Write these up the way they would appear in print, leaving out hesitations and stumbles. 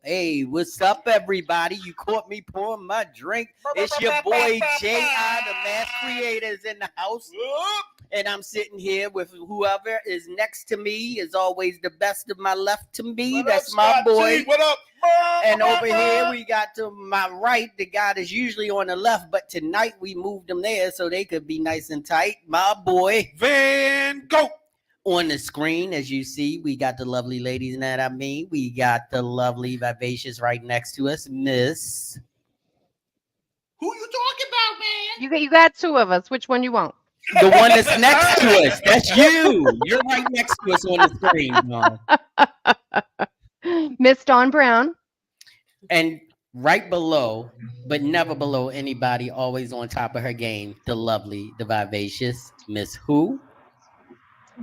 Hey, what's up, everybody? You caught me pouring my drink. It's your boy J.I., the Mass Creators in the house. And I'm sitting here with whoever is next to me, is always the best of my left to me. That's my boy. What up? And over here, we got to my right, the guy that's usually on the left, but tonight we moved them there so they could be nice and tight. My boy Van Gogh. On the screen, as you see, we got the lovely ladies, and that I mean, we got the lovely Vivacious right next to us, Miss. Who you talking about, man? You got two of us. Which one you want? The one that's next to us. That's you. You're right next to us on the screen. Miss Dawn Brown. And right below, but never below anybody, always on top of her game, the lovely, the Vivacious, Miss who?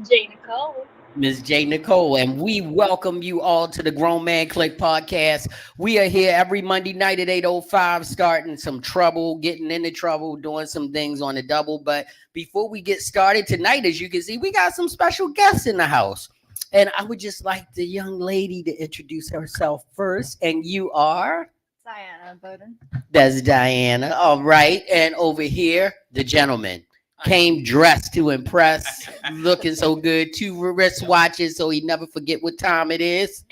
J. Nicole. Ms. J. Nicole, and we welcome you all to the Grown Man Clique podcast. We are here every Monday night at 8:05, starting some trouble, getting into trouble, doing some things on the double. But before we get started tonight, as you can see, we got some special guests in the house. And I would just like the young lady to introduce herself first. And you are? Dayana Bowden. That's Dayana. All right. And over here, the gentleman. Came dressed to impress, looking so good. 2 wristwatches so he never forget what time it is.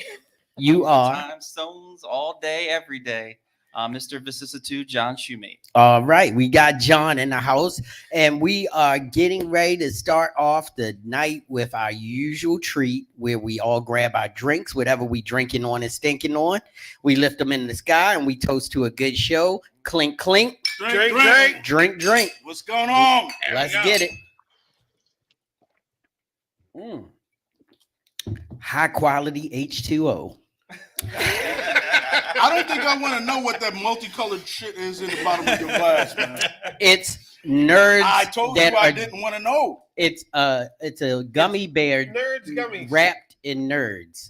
You are time zones all day, every day. Mr. Vicissitude, John Shoemate. All right, we got John in the house, and we are getting ready to start off the night with our usual treat, where we all grab our drinks, whatever we drinking on and stinking on. We lift them in the sky, and we toast to a good show. Clink, clink. Drink. Drink. What's going on? Let's get it. High quality H2O. I don't think I want to know what that multicolored shit is in the bottom of your glass, man. It's nerds. I told you I didn't want to know. It's a gummy bear wrapped in nerds.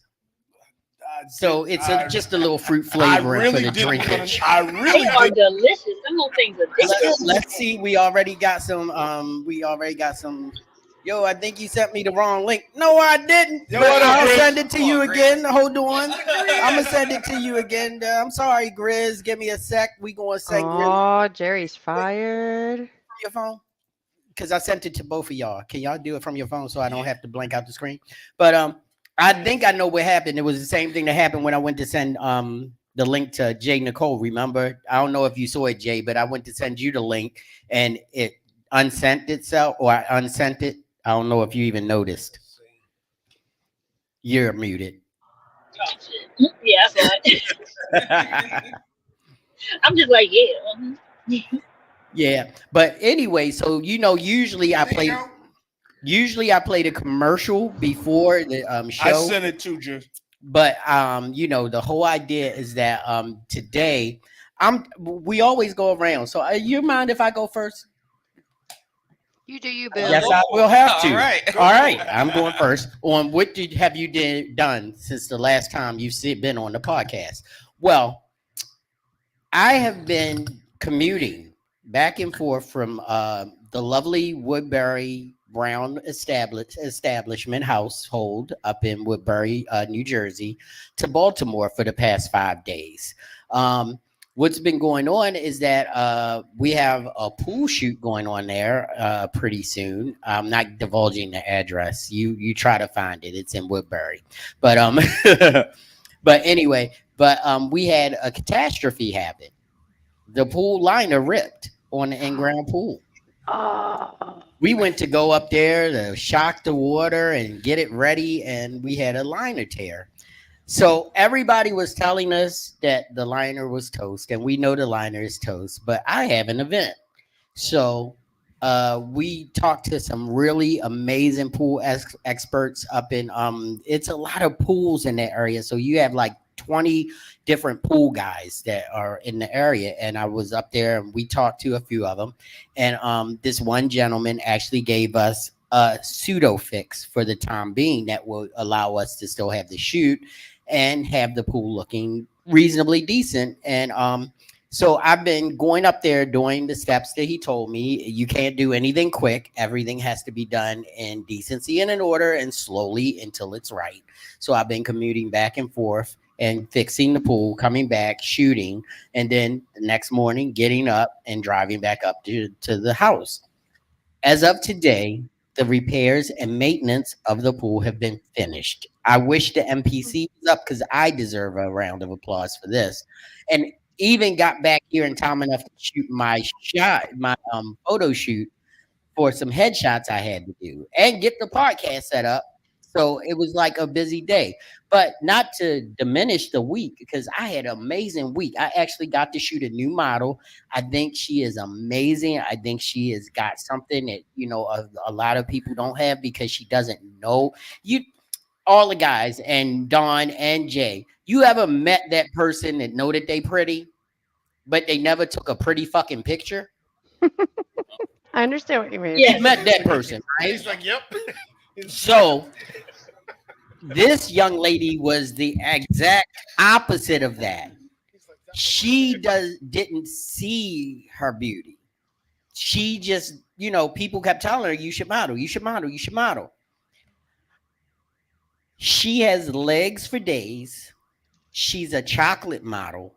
So it's just a little fruit flavoring for the drinkage. I really They are delicious. Them little things are delicious. Let's see. We already got some. Yo, I think you sent me the wrong link. No, I didn't. Yo, but I'll Grizz? send it to you again. Hold on. I'm gonna send it to you again. I'm sorry, Grizz. Give me a sec. We gonna send Oh, Jerry's fired. from your phone because I sent it to both of y'all. Can y'all do it from your phone so I don't have to blank out the screen? But I think I know what happened. It was the same thing that happened when I went to send the link to J. Nicole. Remember? I don't know if you saw it, Jay, but I went to send you the link and it unsent itself, or I unsent it. I don't know if you even noticed. You're muted. Oh, shit. Yeah, I saw it. I'm just like, yeah. Yeah, but anyway, so usually I play the commercial before the show. I sent it to you. But the whole idea is that today we always go around. So you mind if I go first? You do you, Bill. Yes, I will have to. All right. All right. I'm going first. On what have you done since the last time you've been on the podcast? Well, I have been commuting back and forth from the lovely Woodbury Brown establishment household up in Woodbury, New Jersey, to Baltimore for the past 5 days. what's been going on is that we have a pool shoot going on there pretty soon. I'm not divulging the address. You try to find it. It's in Woodbury. But but anyway, we had a catastrophe happen. The pool liner ripped on the in-ground pool. Oh, We went to go up there to shock the water and get it ready, and we had a liner tear. So everybody was telling us that the liner was toast, and we know the liner is toast, but I have an event. So we talked to some really amazing pool experts up in it's a lot of pools in that area. So you have like 20 different pool guys that are in the area, and I was up there and we talked to a few of them. And this one gentleman actually gave us a pseudo fix for the time being that will allow us to still have the shoot and have the pool looking reasonably decent. And so I've been going up there doing the steps that he told me. You can't do anything quick. Everything has to be done in decency and in order and slowly until it's right. So I've been commuting back and forth and fixing the pool, coming back, shooting, and then the next morning getting up and driving back up to the house. As of today, the repairs and maintenance of the pool have been finished. I wish the MPC was up because I deserve a round of applause for this. And even got back here in time enough to shoot my photo shoot for some headshots I had to do and get the podcast set up. So it was like a busy day, but not to diminish the week because I had an amazing week. I actually got to shoot a new model. I think she is amazing. I think she has got something that, a lot of people don't have because she doesn't know you. All the guys and Don and Jay, you ever met that person that know that they pretty, but they never took a pretty fucking picture? I understand what you mean. Yes. You met that person, right? He's like, yep. So this young lady was the exact opposite of that. She didn't see her beauty. She just, people kept telling her, you should model, you should model, you should model. She has legs for days. She's a chocolate model.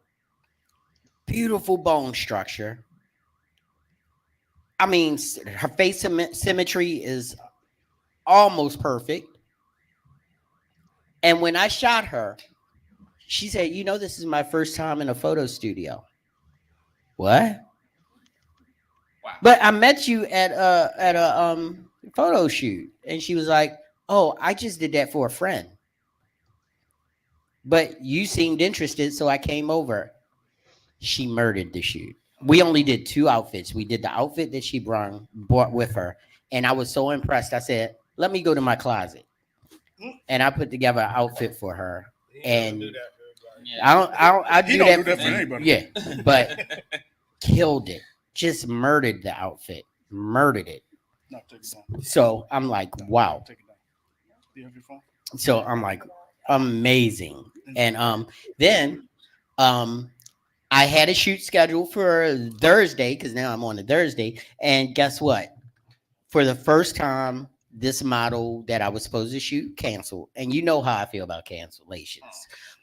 Beautiful bone structure. I mean, her face symmetry is almost perfect. And when I shot her, she said, this is my first time in a photo studio. What? Wow. But I met you at a photo shoot. And she was like, oh, I just did that for a friend. But you seemed interested, so I came over. She murdered the shoot. We only did 2 outfits. We did the outfit that she brought with her. And I was so impressed. I said, let me go to my closet. And I put together an outfit for her. And I He do don't do that that for anybody. Yeah, but killed it. Just murdered the outfit. Murdered it. No, take it down. So I'm like, wow. Take it down. Do you have your phone? So I'm like, amazing. And then I had a shoot scheduled for Thursday because now I'm on a Thursday. And guess what? For the first time, this model that I was supposed to shoot canceled. And you know how I feel about cancellations.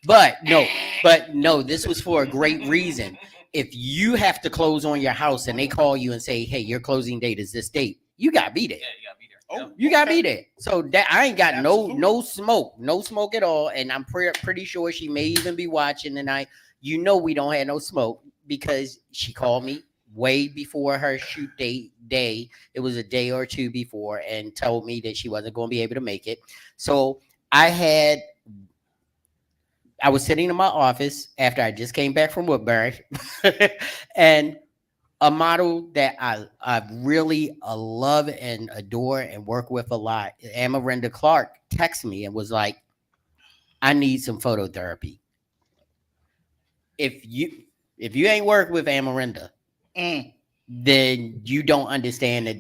But no, this was for a great reason. If you have to close on your house and they call you and say, hey, your closing date is this date, you gotta be there. Yeah, you gotta be there. Oh, You gotta be there. So that I ain't got Absolutely. no smoke at all. And I'm pretty sure she may even be watching tonight. We don't have no smoke because she called me way before her shoot day. It was a day or two before and told me that she wasn't going to be able to make it. So I was sitting in my office after I just came back from Woodbury and a model that I really love and adore and work with a lot, Amarinda Clark, texted me and was like, I need some photo therapy. If you ain't worked with Amarinda, then you don't understand that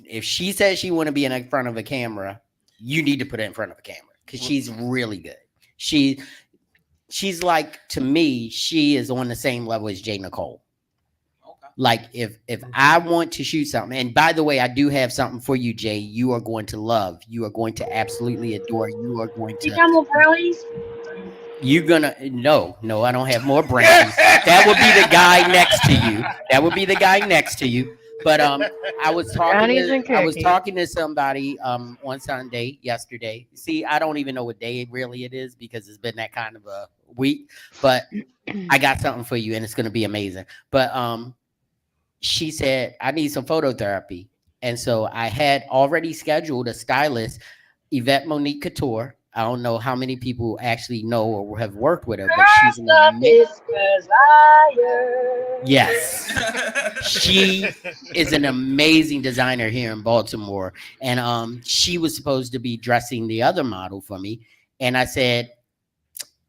if she says she want to be in front of a camera, you need to put her in front of a camera because she's really good. She's like, to me, she is on the same level as J. Nicole. Okay. Like if I want to shoot something, and by the way, I do have something for you, Jay. You are going to love. You are going to absolutely adore. You are going You got more brownies? You gonna no, I don't have more branches. That would be the guy next to you. That would be the guy next to you. But Brownies and I was cookies. talking to somebody on Sunday yesterday. See, I don't even know what day really it is because it's been that kind of a week. But I got something for you and it's gonna be amazing. But she said I need some phototherapy. And so I had already scheduled a stylist, Yvette Monique Couture. I don't know how many people actually know or have worked with her, but she's an Stuff is desire. yes, she is an amazing designer here in Baltimore. And she was supposed to be dressing the other model for me. And I said,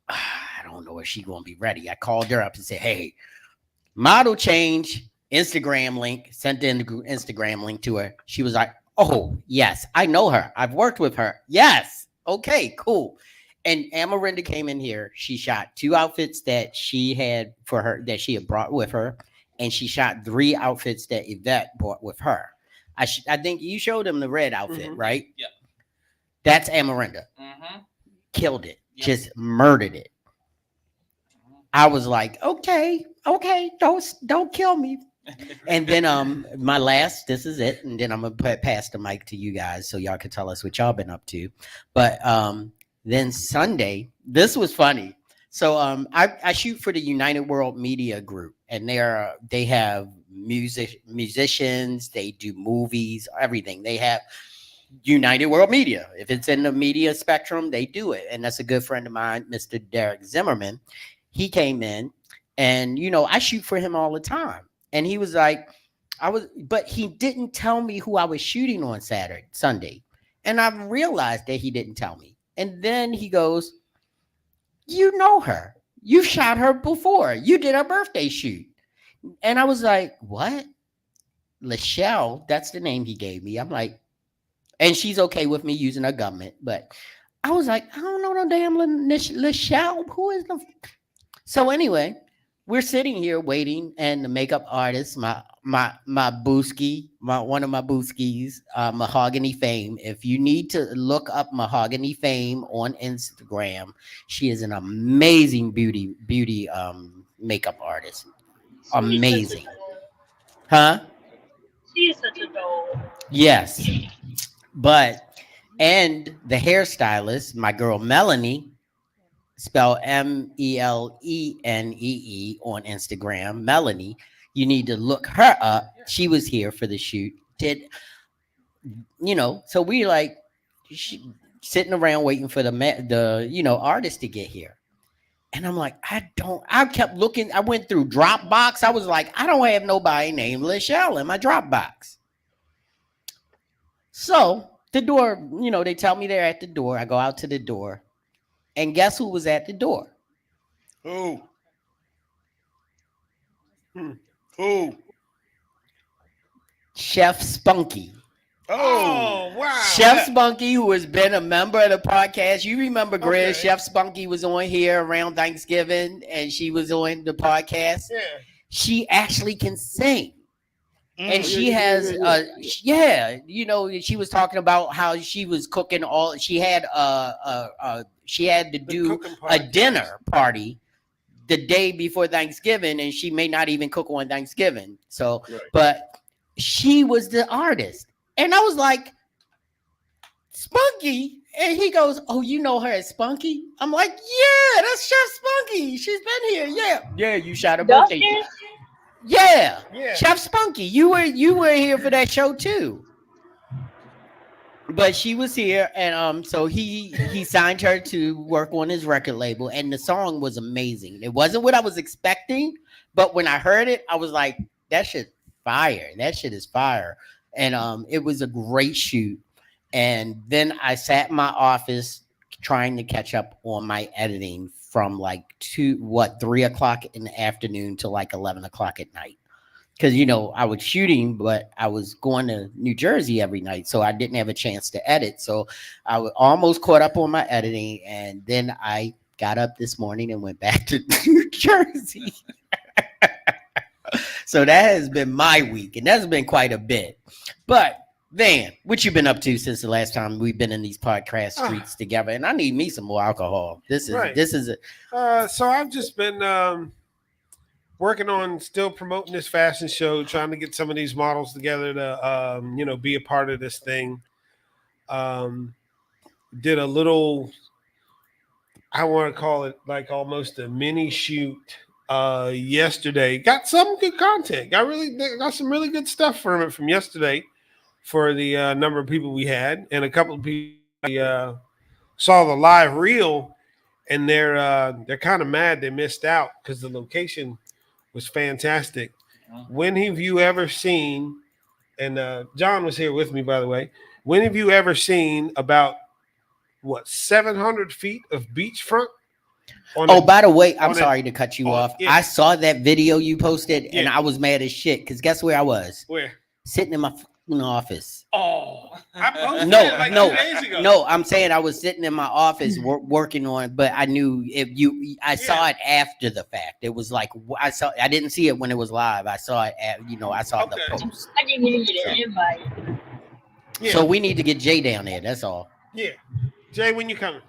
I don't know if she's gonna be ready. I called her up and said, hey, model change, Instagram link, sent the Instagram link to her. She was like, oh, yes, I know her. I've worked with her. Yes. Okay, cool. And Amarinda came in here. She shot 2 outfits that she had for her, that she had brought with her. And she shot 3 outfits that Yvette brought with her. I think you showed them the red outfit, right? Yeah. That's Amarinda. Mm-hmm. Killed it. Yep. Just murdered it. I was like, okay, don't kill me. And then my last, this is it, and then I'm gonna pass the mic to you guys so y'all can tell us what y'all been up to. But then Sunday, this was funny. So I shoot for the United World Media Group, and they have musicians, they do movies, everything. They have United World Media. If it's in the media spectrum, they do it. And that's a good friend of mine, Mr. Derek Zimmerman. He came in, and I shoot for him all the time. And he was like, but he didn't tell me who I was shooting on Sunday. And I realized that he didn't tell me. And then he goes, you know her. You shot her before. You did her birthday shoot. And I was like, what? Lachelle, that's the name he gave me. I'm like, and she's okay with me using her government. But I was like, I don't know no damn Lachelle. Who is the... So anyway, we're sitting here waiting, and the makeup artist, my booski, one of my booskies, Mahogany Fame. If you need to look up Mahogany Fame on Instagram, she is an amazing beauty makeup artist. Amazing, huh? She is such a doll. Yes, and the hairstylist, my girl Melanie. Spell Melenee on Instagram, Melanie. You need to look her up. She was here for the shoot. So we like sitting around waiting for the artist to get here. And I'm like, I kept looking. I went through Dropbox. I was like, I don't have nobody named Lachelle in my Dropbox. So the door, they tell me they're at the door. I go out to the door. And guess who was at the door? Who? Who? Chef Spunky. Oh, wow. Chef Spunky, who has been a member of the podcast. You remember, Grizz? Okay. Chef Spunky was on here around Thanksgiving, and she was on the podcast. Yeah. She actually can sing. And she has, she was talking about how she was cooking she had to do a dinner party the day before Thanksgiving, and she may not even cook on Thanksgiving. So, right. But she was the artist. And I was like, Spunky? And he goes, oh, you know her as Spunky? I'm like, yeah, that's Chef Spunky. She's been here. Yeah. Yeah, you shot her birthday. Yeah, Chef Spunky, you were here for that show too. But she was here, and so he signed her to work on his record label, and the song was amazing. It wasn't what I was expecting, but when I heard it, I was like, that shit fire. That shit is fire. And it was a great shoot. And then I sat in my office trying to catch up on my editing from like 3 o'clock in the afternoon to like 11 o'clock at night. Because, I was shooting, but I was going to New Jersey every night. So I didn't have a chance to edit. So I was almost caught up on my editing. And then I got up this morning and went back to New Jersey. So that has been my week. And that's been quite a bit. But Van, what you been up to since the last time we've been in these podcast streets together? And I need me some more alcohol. This is it. So I've just been working on still promoting this fashion show, trying to get some of these models together to be a part of this thing. Did a little, I want to call it like almost a mini shoot yesterday. Got some good content. Got some really good stuff from yesterday for the number of people we had, and a couple of people saw the live reel, and they're kind of mad they missed out because the location was fantastic. When have you ever seen? And John was here with me, by the way. When have you ever seen about 700 feet of beachfront? By the way, I'm sorry to cut you off. Yeah. I saw that video you posted, and I was mad as shit because guess where I was? Where? Sitting in my office. Oh, I posted it 2 days ago. No, I'm saying I was sitting in my office working on, but I knew I saw it after the fact. It was like I didn't see it when it was live. I saw it I saw the post. I didn't even get an invite. Yeah. So we need to get Jay down there. That's all. Yeah, Jay, when you coming?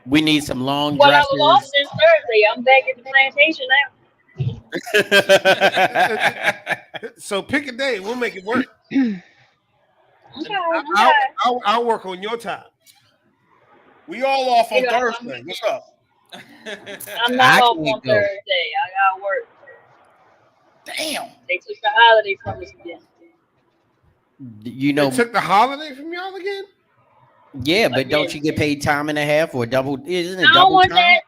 We need some long dresses. I was off this Thursday. I'm back at the plantation now. So pick a day. We'll make it work. Okay. I'll work on your time. We all off on Thursday. What's up? I'm not off on Thursday. I gotta work. Damn. They took the holiday from us again. They took the holiday from y'all again? Yeah, but don't you get paid time and a half or double? Isn't it double time? I don't want that.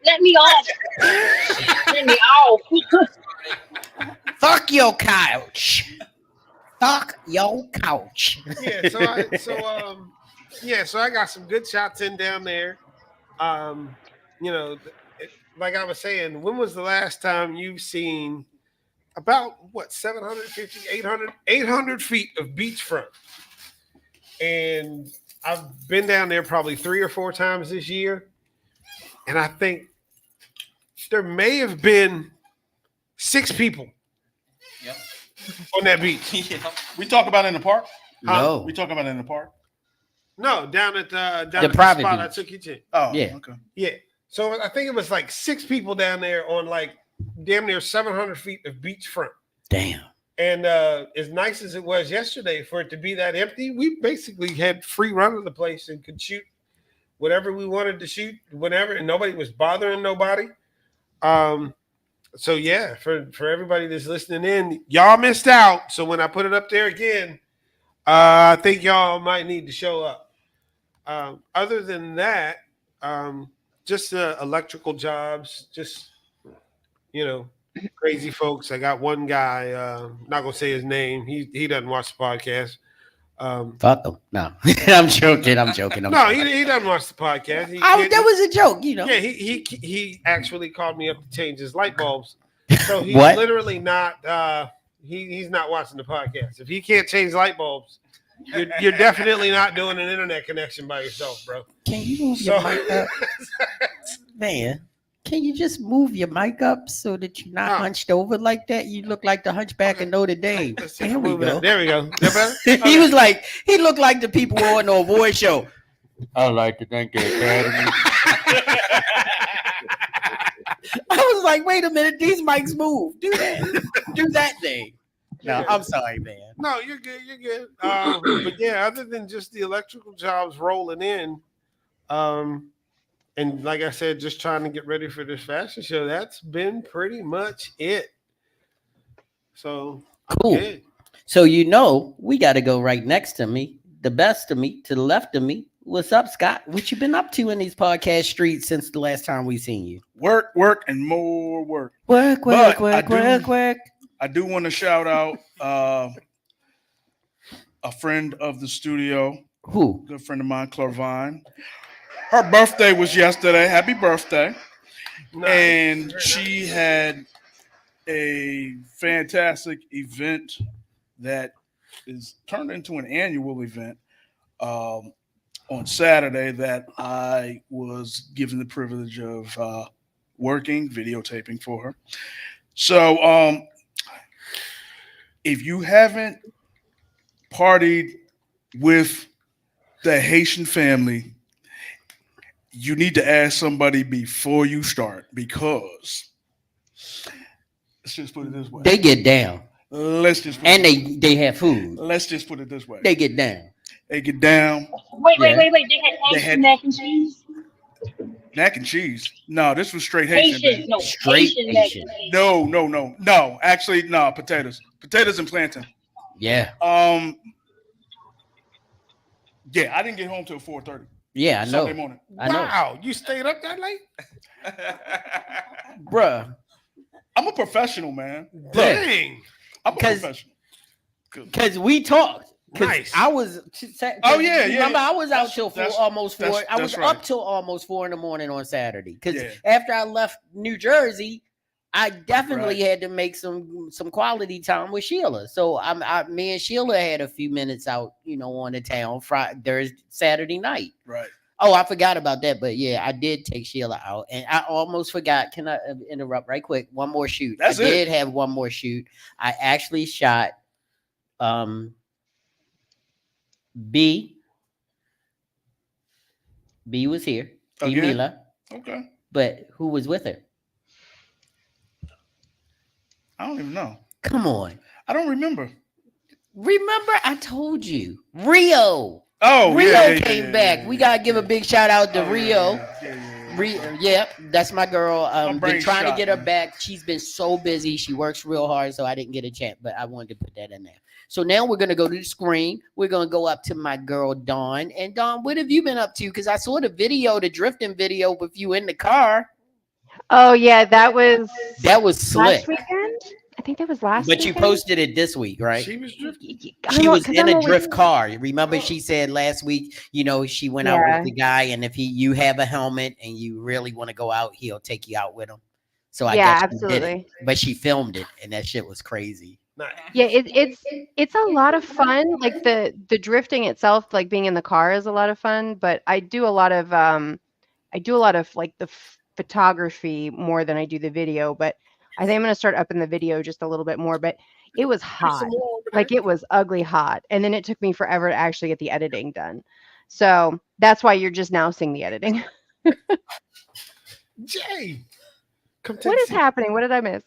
Let me off. Let me off. Fuck your couch. Fuck your couch. Yeah, so I got some good shots in down there. Like I was saying, when was the last time you've seen about 750, 800 feet of beachfront? And I've been down there probably 3 or 4 times this year. And I think there may have been 6 people on that beach. Yep. We talk about it in the park? No. We talk about it in the park? No, down at the private spot beach. I took you to. Oh, yeah. Okay. Yeah. So I think it was like 6 people down there on like damn near 700 feet of beachfront. Damn. And as nice as it was yesterday for it to be that empty, we basically had free run of the place and could shoot whatever we wanted to shoot, whenever, and nobody was bothering nobody. So yeah, for everybody that's listening in, y'all missed out. So when I put it up there again, I think y'all might need to show up. Other than that, just electrical jobs, just crazy folks. I got one guy, not gonna say his name. He doesn't watch the podcast. Fuck him. No, I'm joking. No, he doesn't watch the podcast. That was a joke, Yeah, he actually called me up to change his light bulbs. So he's literally not. He's not watching the podcast. If he can't change light bulbs, you're definitely not doing an internet connection by yourself, bro. Can you move your mic up, man? Can you just move your mic up so that you're not hunched over like that? You look like the Hunchback of Notre Dame. There we go. There we go. He was like, he looked like the people who are on the voice show. I'd like to thank the Academy. I was like, wait a minute, these mics move. Do that thing. No, I'm sorry, man. No, you're good. You're good. But yeah, other than just the electrical jobs rolling in, and like I said, just trying to get ready for this fashion show, that's been pretty much it. So cool. Good. So we got to go right next to me, the best of me, to the left of me. What's up, Scott? What you been up to in these podcast streets since the last time we seen you? Work, and more work. Work. I do want to shout out a friend of the studio. Who? Good friend of mine, Clarvine. Her birthday was yesterday. Happy birthday. Nice. And she had a fantastic event that is turned into an annual event on Saturday that I was given the privilege of working, videotaping for her. So if you haven't partied with the Haitian family, you need to ask somebody before you start because let's just put it this way. They get down. Let's just put And it this way. they have food. Let's just put it this way. They get down. They get down. Wait. Yeah. They had They Haitian had- mac and cheese. Mac and cheese. No, this was straight Haitian. Haitian, no, Straight Haitian mac Haitian. and cheese. No. Actually, no. Potatoes and plantain. Yeah. Yeah, I didn't get home till 4:30 Yeah, I know. Sunday morning. I know. Wow, you stayed up that late? Bruh. I'm a professional, man. Dang. I'm a 'Cause- professional. Because we talked. 'Cause Nice. I was. Oh, yeah. Remember, I was out That's- till that's- almost 4. that's- I was that's right. up till almost 4 in the morning on Saturday. Because Yeah. after I left New Jersey, I definitely had to make some quality time with Sheila. So me and Sheila had a few minutes out, on the town Thursday, Saturday night. Right. Oh, I forgot about that, but yeah, I did take Sheila out, and I almost forgot. Can I interrupt right quick? One more shoot. That's I it. did have one more shoot. I actually shot B. B was here. B Again? Mila, Okay. but who was with her? I don't even know. Come on. I don't remember. Remember, I told you. Rio. Oh, Rio yeah, came yeah, back. yeah, We yeah, gotta give a big shout out to Oh, Rio. Yeah. Yep, that's my girl. Been brain's trying to shot, get her man. back. She's been so busy. She works real hard, so I didn't get a chance, but I wanted to put that in there. So now we're gonna go to the screen. We're gonna go up to my girl Dawn. And Dawn, what have you been up to? Because I saw the drifting video with you in the car. Oh yeah, that was Slick. last weekend. I think that was last. But you weekend? posted it this week, right? She was drifting. She was in a always- drift car. Remember, she said last week, she went out Yeah. with the guy, and if you have a helmet and you really want to go out, he'll take you out with him. So I Yeah, guess she did it. absolutely. But she filmed it, and that shit was crazy. Nice. Yeah, it's a lot of fun. Like the drifting itself, like being in the car, is a lot of fun. But I do a lot of like the photography more than I do the video. But I think I'm gonna start up in the video just a little bit more. But it was hot, like it was ugly hot, and then it took me forever to actually get the editing done. So that's why you're just now seeing the editing. Jay, come take What a is seat. happening? What did I miss?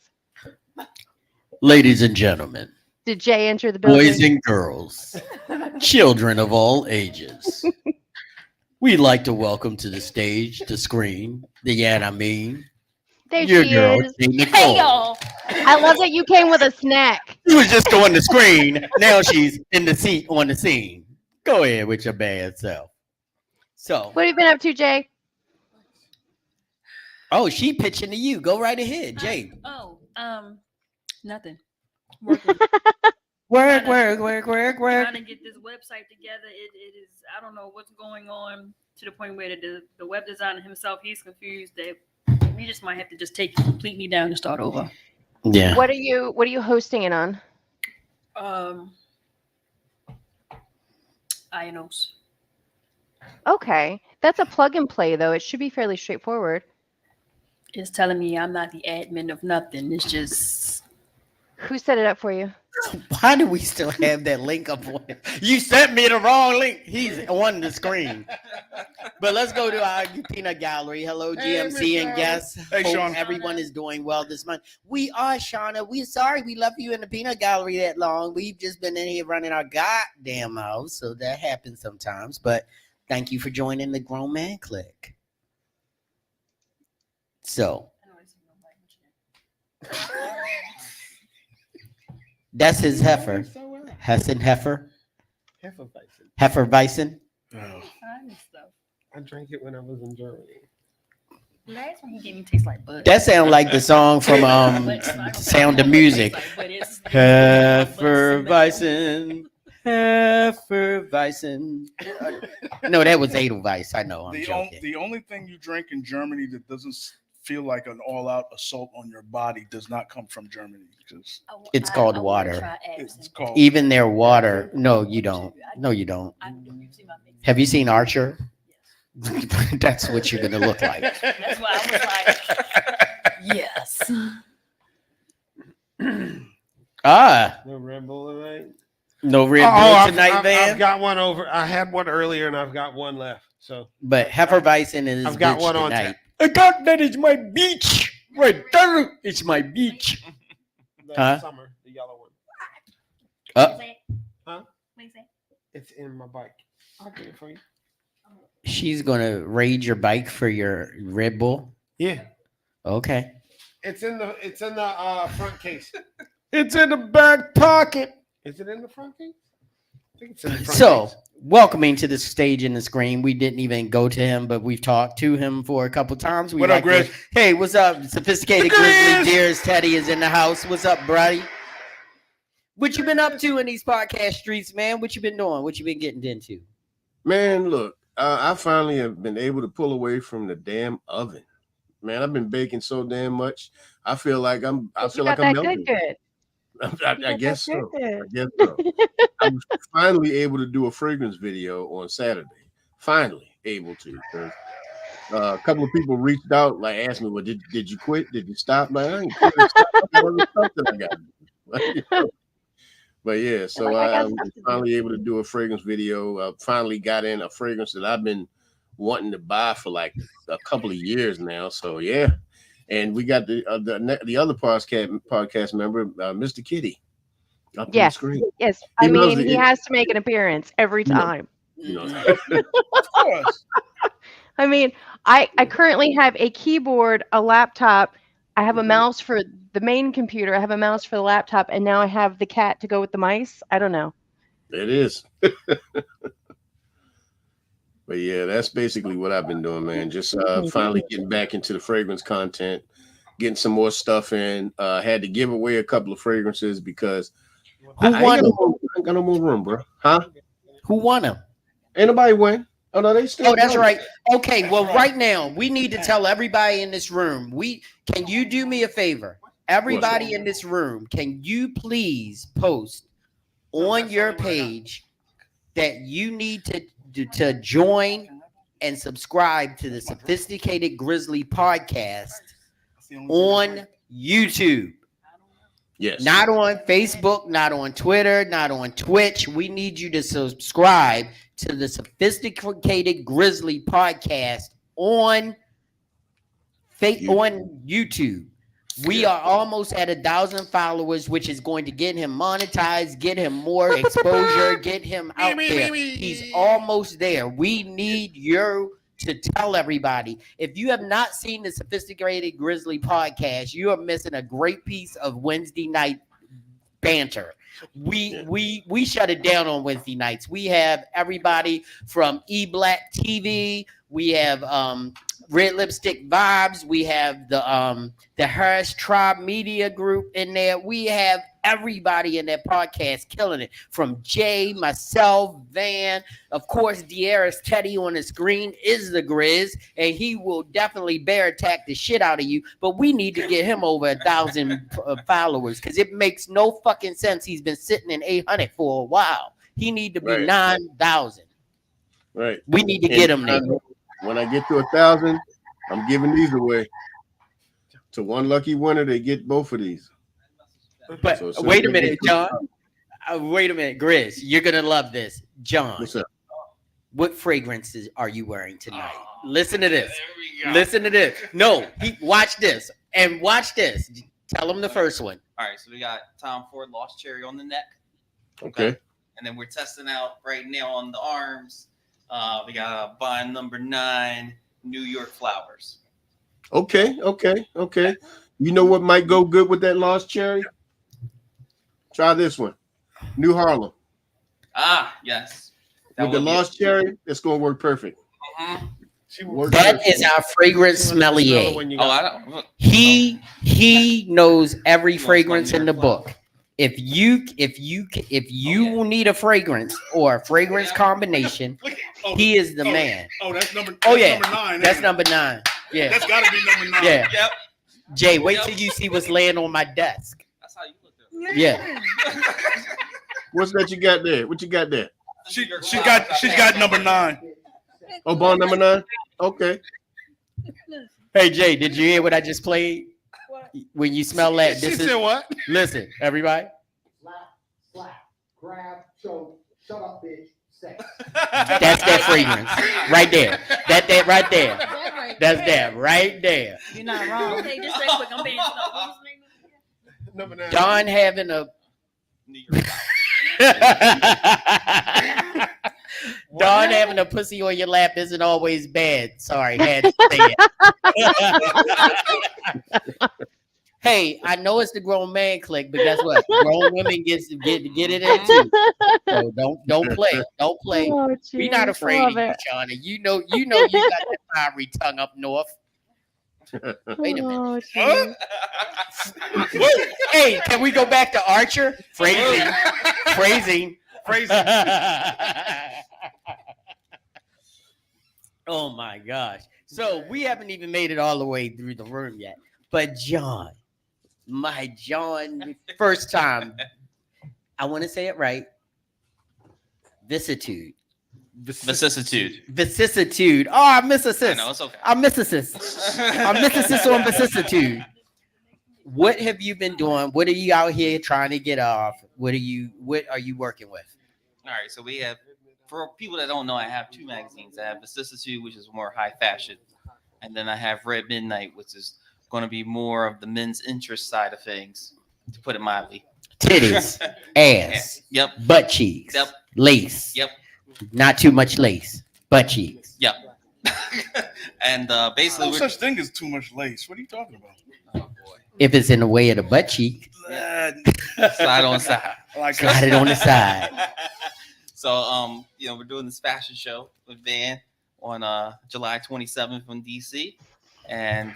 Ladies and gentlemen, Did Jay enter the building? boys and girls, children of all ages, we'd like to welcome to the stage, the screen, the There your she girl, is. J. Hey Nicole. y'all. I love that you came with a snack. She was just on the screen. Now she's in the seat on the scene. Go ahead with your bad self. So, What have you been up to, Jay? oh, she pitching to you. Go right ahead, Jay. Oh, nothing. Working. Work. Trying to get this website together. It is. I don't know what's going on to the point where the web designer himself, he's confused. That we just might have to just take it completely down and start over. Yeah. What are you hosting it on? Ionos. Okay. That's a plug and play though. It should be fairly straightforward. It's telling me I'm not the admin of nothing. It's just Who set it up for you? Why do we still have that link up on it? You sent me the wrong link. He's on the screen. But let's go to our peanut gallery. Hello, Hey, GMC Miss and guests. Hey, Hope Shauna. everyone is doing well this month. We are, Shauna. We're sorry we left you in the peanut gallery that long. We've just been in here running our goddamn mouths, so that happens sometimes. But thank you for joining the Grown Man Clique. So that's his heifer. Hessen heifer. Hefeweizen. Oh. I drank it when I was in Germany. last one he gave me tastes like butt. That sounds like the song from But it's not- Sound of Music. But it's- Hefeweizen. Hefeweizen. No, that was Edelweiss. I know. I'm joking. The only thing you drink in Germany that doesn't feel like an all-out assault on your body does not come from Germany. Because It's called I wanna water. try it's absinthe. called Even their water. No, you don't. No, you don't. You've seen my face. Have you seen Archer? That's what you're gonna look like. That's why I was like, yes. Ah, No Red Bull tonight. No Red Bull I've tonight, man. I've got one over. I had one earlier, and I've got one left. So, But Hefeweizen is I've got bitch one on tonight. tap. I got that is my beach. Right there. It's my beach. Huh? Summer, the yellow one. What Huh? you say? It's in my bike. I'll get it for you. She's gonna raid your bike for your Red Bull. Yeah, Okay. it's in the front case. It's in the back pocket. Is it in the front case? I think it's in the front So, case. welcoming to the stage and the screen. We didn't even go to him, but we've talked to him for a couple times. We What up, Grizz? Hey, what's up? Sophisticated Grizzly Deers Teddy is in the house. What's up, buddy? What you been up to in these podcast streets, man? What you been doing? What you been getting into? Man, look, I finally have been able to pull away from the damn oven. Man, I've been baking so damn much. I feel like I'm melting. Good. I guess so. Good. I guess so. I was finally able to do a fragrance video on Saturday. Finally able to. 'Cause, a couple of people reached out, like asked me, "Well, did you quit? Did you stop?" Like, I ain't quit. I got other stuff that I got to do. But yeah, so I was finally able to do a fragrance video. I finally got in a fragrance that I've been wanting to buy for like a couple of years now. So yeah, and we got the other podcast member, Mr. Kitty, up on the Yes. screen. Yes. He I loves mean, it. he has to make an appearance every You know. time. You know, Of course. I mean, I currently have a keyboard, a laptop. I have a mouse for the main computer. I have a mouse for the laptop, and now I have the cat to go with the mice. I don't know. it is. But yeah, that's basically what I've been doing, man. Just finally getting back into the fragrance content, getting some more stuff in. Had to give away a couple of fragrances because Who I won? ain't got no more room, bro. Huh? Who won him? Ain't nobody win. Oh no, they still. Oh, that's going. right. Okay, well, right now we need to tell everybody in this room. Can you do me a favor? Everybody in this room, can you please post on your page that you need to join and subscribe to the Sophisticated Grizzly podcast on YouTube? Yes. Not on Facebook, not on Twitter, not on Twitch. We need you to subscribe to the Sophisticated Grizzly podcast on YouTube. We are almost at 1,000 followers, which is going to get him monetized, get him more exposure, get him out there. He's almost there. We need you to tell everybody. If you have not seen the Sophisticated Grizzly podcast, you are missing a great piece of Wednesday night banter. We shut it down on Wednesday nights. We have everybody from E-Black TV. We have Red Lipstick Vibes. We have the Harris Tribe Media Group in there. We have everybody in that podcast killing it. From Jay, myself, Van, of course, De'Ara's Teddy on the screen is the Grizz, and he will definitely bear attack the shit out of you. But we need to get him over 1,000 followers because it makes no fucking sense. He's been sitting in 800 for a while. He need to be Right. 9,000. Right. We need to get him there. When I get to 1,000, I'm giving these away. To one lucky winner, they get both of these. But So wait a they minute, get- John. Wait a minute, Grizz. You're gonna love this, John. What's up? What fragrances are you wearing tonight? Listen to this. Listen to this. No, watch this and watch this. Tell him the first one. All right, so we got Tom Ford Lost Cherry on the neck. Okay. And then we're testing out right now on the arms. We got Bond number 9, New York Flowers. Okay. You know what might go good with that Lost Cherry? Try this one. New Harlem. Ah, yes. With the Lost Cherry, it's going to work perfect. Mm-hmm. That is our fragrance sommelier. Oh, I don't. He knows every fragrance in the book. If you need a fragrance or a fragrance combination, he is the man. Oh, that's number. Oh yeah, number 9. that's number 9. Yeah, That's got to be number 9. yeah. Yep. Jay, wait till you see what's laying on my desk. That's how you look at it. Yeah. What's that you got there? What you got there? She's got number 9. Oh, bond number 9? Okay. Hey Jay, did you hear what I just played? When you smell that, She this said is. what? Listen, everybody. Slap, grab, So shut up, bitch. Sex. That's that fragrance right there. That right there. That's that right there. You're not wrong. Hey, just real quick, I'm being stuck. What was the name of it? Number 9. Don having a New York Flowers. Don having a pussy on your lap isn't always bad. Sorry, had to say it. Hey, I know it's the grown man clique, but guess what? Grown women get it in too. So don't play. Don't play. Oh, We're not jeez, afraid love of you, it. Shauna. You know you got that fiery tongue up north. Wait a minute. Oh, jeez. Hey, can we go back to Archer? Phrasing. Oh my gosh. So we haven't even made it all the way through the room yet. But John, my John, first time. I want to say it right. Vicissitude. Vicissitude. Oh, I miss I assist. know, it's okay. I miss assist. I miss assist on vicissitude. What have you been doing? What are you out here trying to get off? What are you working with? All right, so we have, for people that don't know, I have 2 magazines. I have Vicissitude, which is more high fashion, and then I have Red Midnight, which is going to be more of the men's interest side of things, to put it mildly. Titties, ass, Yep, butt cheeks, Yep. lace. yep, Not too much lace, butt cheeks. yep. And basically, No such thing as too much lace. What are you talking about? oh boy, If it's in the way of the butt cheek, slide on side. Like slide it on the side. So, we're doing this fashion show with Van on July 27th in DC, and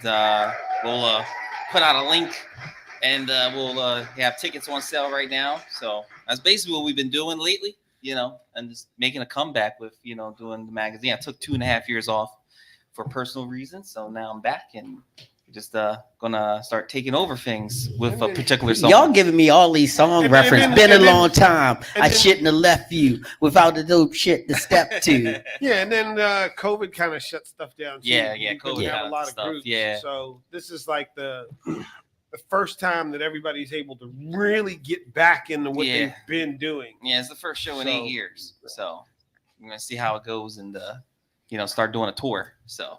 we'll put out a link, and we'll have tickets on sale right now. So that's basically what we've been doing lately, and just making a comeback with, doing the magazine. I took 2.5 years off for personal reasons, so now I'm back and just gonna start taking over things with a particular song. Y'all giving me all these song And then- references. and Been then- a long time. and I then- shouldn't have left you without the dope shit to step to. Yeah, and then COVID kind of shut stuff down. Too. Yeah, We couldn't COVID have got a lot of stuff, groups. yeah. So this is like the first time that everybody's able to really get back into what Yeah. they've been doing. Yeah, it's the first show in So- 8 years, so we're gonna see how it goes and start doing a tour. So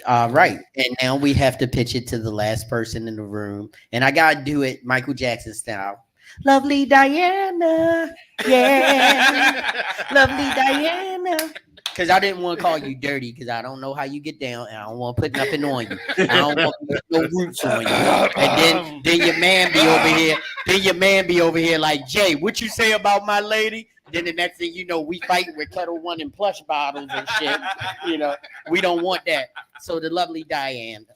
All right. And now we have to pitch it to the last person in the room. And I got to do it Michael Jackson style. Lovely Dayana. Yeah. Lovely Dayana. Because I didn't want to call you dirty because I don't know how you get down and I don't want to put nothing on you. I don't want to put no roots on you. And then your man be over here. Then your man be over here like, Jay, what you say about my lady? Then the next thing you know, we fighting with Kettle One and plush bottles and shit. We don't want that. So the lovely Diane,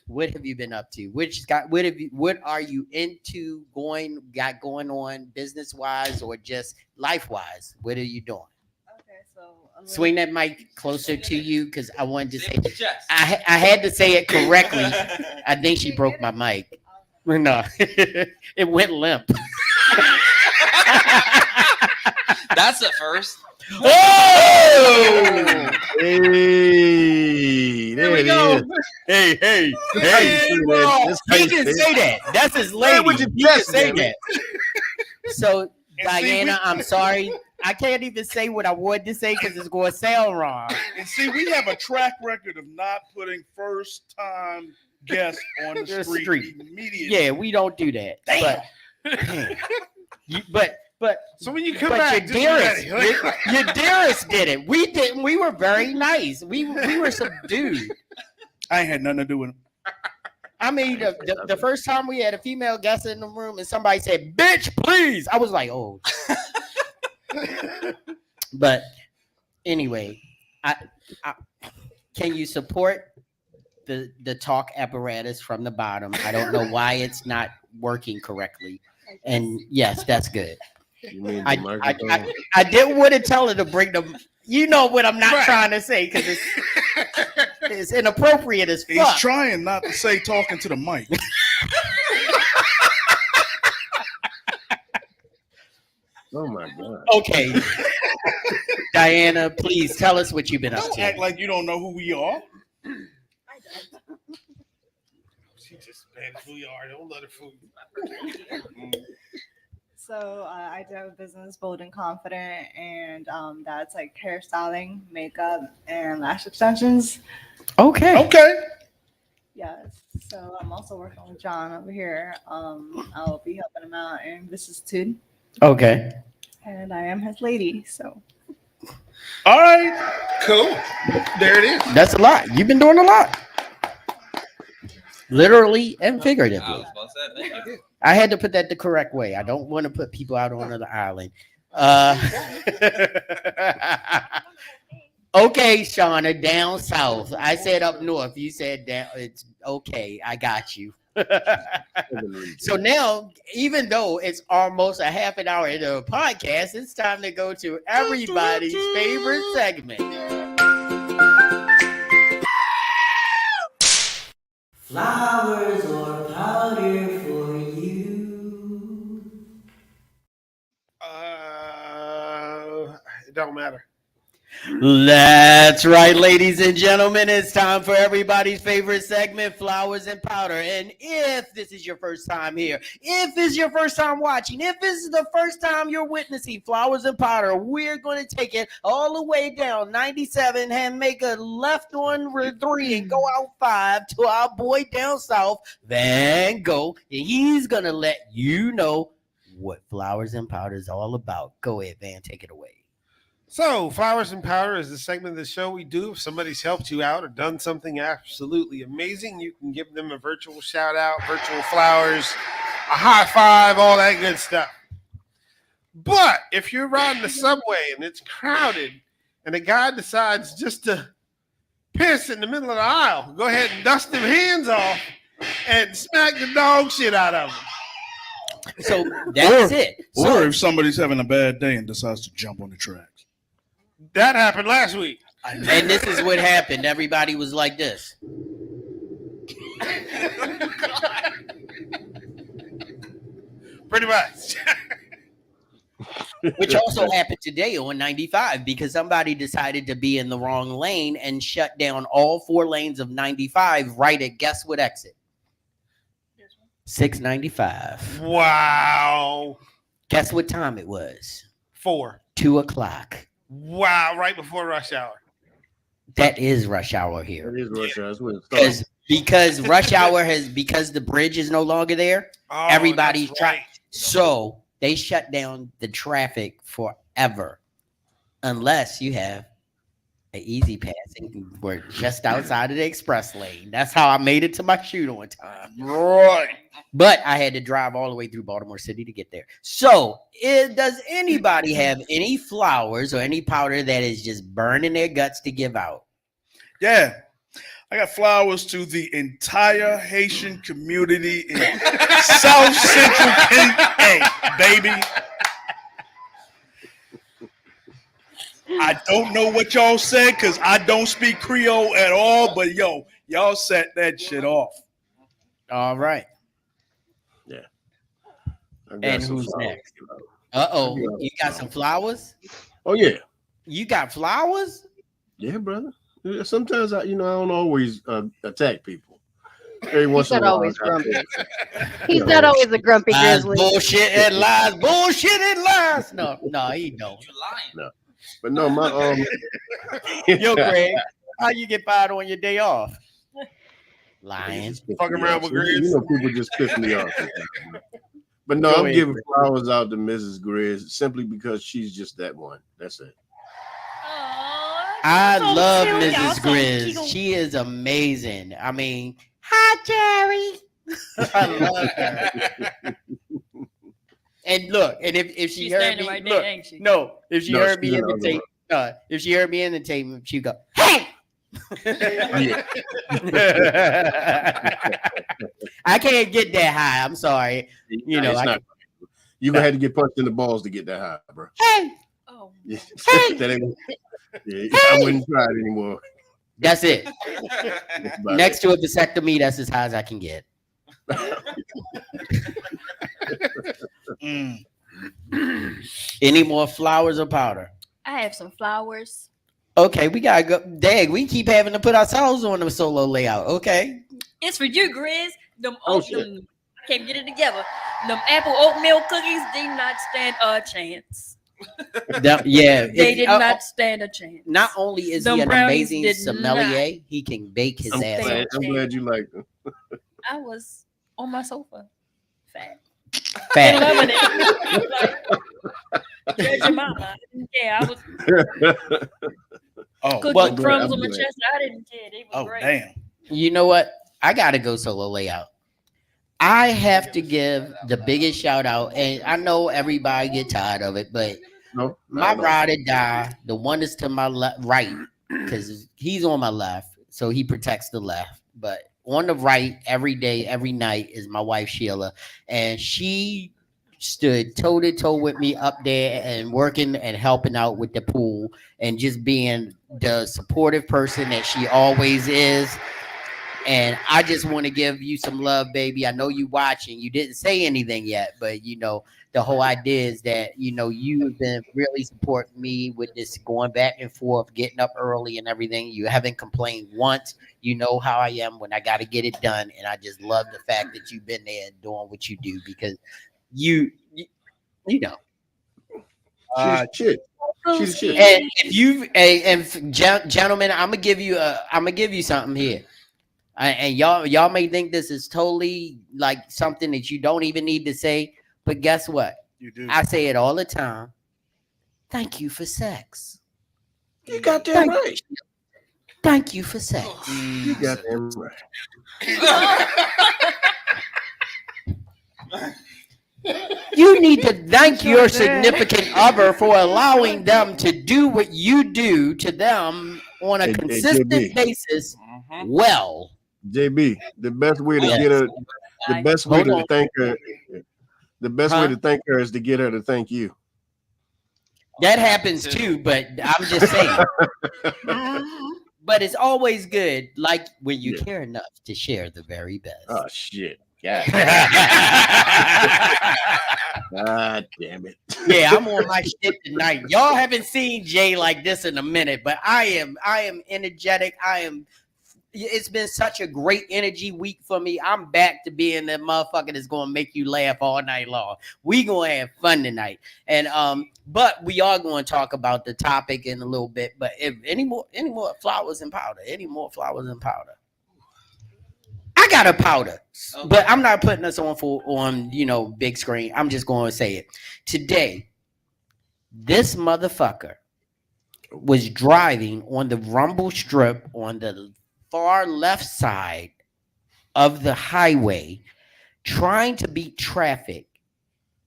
what have you been up to? What are you into going on business wise or just life wise? What are you doing? Okay, so Swing that mic closer to you because I wanted to say Save the chest. I had to say it correctly. I think she broke my mic. No, it went limp. That's a first. Oh! Hey, there we it go. is. Hey. Hey, He can say that. That's his lady. with your He can chest, say man. that. So, And see, Diana, I'm sorry. I can't even say what I wanted to say because it's going to sound wrong. And see, we have a track record of not putting first time guests on the The street, street. immediately. Yeah, we don't do that. Damn. But So when you come but back, your dearest, your dearest did it. We didn't. We were very nice. We were subdued. I ain't had nothing to do with him. I mean, the first time we had a female guest in the room and somebody said, "Bitch, please," I was like, "Oh." But anyway, I can you support the talk apparatus from the bottom? I don't know why it's not working correctly. And yes, that's good. You mean I the microphone? didn't want to tell her to bring them. You know what I'm not trying to say because it's inappropriate as He's fuck. trying not to say talking to the mic. Oh my god! Okay, Diana, please tell us what you've been up Don't to. act like you don't know who we are. She just bad who you are. Don't let her fool you. So I do have a business, Bold and Confident, and that's like hairstyling, makeup, and lash extensions. Okay. Okay. Yes. So I'm also working with John over here. I'll be helping him out in vicissitude, Okay. and I am his lady. So All right. Cool. There it is. That's a lot. You've been doing a lot. Literally and I figuratively. was about to say, thank you. I had to put that the correct way. I don't want to put people out on another island. Okay, Shauna, down south. I said up north. You said down. It's okay. I got you. So now, even though it's almost a half an hour into a podcast, it's time to go to everybody's favorite segment. Flowers or powder for you? It don't matter. That's right, ladies and gentlemen. It's time for everybody's favorite segment, Flowers and Powder. And if this is your first time here, if this is your first time watching, if this is the first time you're witnessing Flowers and Powder, we're going to take it all the way down 97 and make a left on 3 and go out 5 to our boy down south, Van Gogh. And he's going to let you know what Flowers and Powder is all about. Go ahead, Van, take it away. So, Flowers and Powder is the segment of the show we do. If somebody's helped you out or done something absolutely amazing, you can give them a virtual shout out, virtual flowers, a high five, all that good stuff. But if you're riding the subway and it's crowded and a guy decides just to piss in the middle of the aisle, go ahead and dust them hands off and smack the dog shit out of them. So that's it. Or if somebody's having a bad day and decides to jump on the tracks. That happened last week. And this is what happened. Everybody was like this. Pretty much. Which also happened today on 95 because somebody decided to be in the wrong lane and shut down all 4 lanes of 95 right at guess what exit? 695. Wow. Guess what time it was? 4. 2 o'clock. Wow, right before rush hour. That is rush hour here. It is rush hour. That's when it starts. Because rush hour because the bridge is no longer there. Oh, Everybody's that's trying. right. So they shut down the traffic forever, unless you have an easy pass and we're just outside of the express lane. That's how I made it to my shoot on time. Right. But I had to drive all the way through Baltimore City to get there. So, does anybody have any flowers or any powder that is just burning their guts to give out? Yeah. I got flowers to the entire Haitian community in South Central PA, baby. I don't know what y'all said because I don't speak Creole at all, but yo, y'all set that shit off. All right. Yeah. And who's next? Uh-oh. You got some flowers? Oh, yeah. You got flowers? Yeah, brother. Sometimes I don't always attack people. Every He's once in not a while, always I grumpy. do. He's not always a grumpy Lies, grizzly. bullshit, and lies. Bullshit and lies. No, he don't. You lying? No. But no, my Yo, Craig, how you get fired on your day off? Lying. Fuck around with Grizz. You know, people just piss me off. But no, Go I'm ahead, giving Grizz. flowers out to Mrs. Grizz simply because she's just that one. That's it. I So love cute, y'all, Mrs. so Grizz. cute. She is amazing. I mean, hi, Jerry. I love her. And look, and if she She's heard standing me, right look, there, ain't she? no, if she No, heard she's me in the other imitate, if she heard me imitate, she'd go, hey. Yeah. I can't get that high. I'm sorry. You know, It's not- you gonna have to get punched in the balls to get that high, bro. Hey, Oh, Yeah. That ain't, I wouldn't try it anymore. that's it. That's about Next to a vasectomy, that's as high as I can get. Mm. Any more flowers or powder? I have some flowers. Okay, we gotta go. Dang, we keep having to put ourselves on the solo layout. Okay. It's for you, Grizz. Them, Oh, shit. them Can't get it together. Them apple oatmeal cookies did not stand a chance. Yeah, They did not stand a chance. Not only is Them he an brownies amazing did sommelier, he can bake his I'm ass glad, off. I'm glad you like them. I was on my sofa, fat. Fat. Loving it. Like, judge your mama. I didn't care. I was Oh, cooking well, crumbs I'm on my glad. chest. I didn't care. They was oh, great. damn. You know what? I gotta go solo layout. I have to give the biggest shout out, and I know everybody get tired of it, but No, my no. ride or die, the one is to my right, because he's on my left, so he protects the left. But on the right, every day, every night, is my wife Sheila, and she stood toe to toe with me up there and working and helping out with the pool and just being the supportive person that she always is. And I just want to give you some love, baby. I know you watching. You didn't say anything yet, but the whole idea is that you have been really supporting me with this going back and forth, getting up early and everything. You haven't complained once. You know how I am when I got to get it done, and I just love the fact that you've been there doing what you do because you know. She's shit. She's shit. And if gentlemen, I'm gonna give you something here. And y'all may think this is totally like something that you don't even need to say, but guess what? You do. I say it all the time. Thank you for sex. You got that right. Thank you for sex. You got that right. You need to thank your significant other for allowing them to do what you do to them on a Hey, consistent JB. basis. Well, JB, the best way to Yes. get her, the best way Hold to on. thank her, the best way Huh? to thank her is to get her to thank you. that happens too, but I'm just saying. But it's always good, like when you Yeah. care enough to share the very best. Oh shit! God, God damn it! Yeah, I'm on my shit tonight. Y'all haven't seen Jay like this in a minute, but I am energetic. It's been such a great energy week for me. I'm back to being the motherfucker that's gonna make you laugh all night long. We gonna have fun tonight. And but we are gonna talk about the topic in a little bit. But if any more flowers and powder, I got a powder. Okay. But I'm not putting us on big screen. I'm just going to say it. Today, this motherfucker was driving on the rumble strip on the far left side of the highway, trying to beat traffic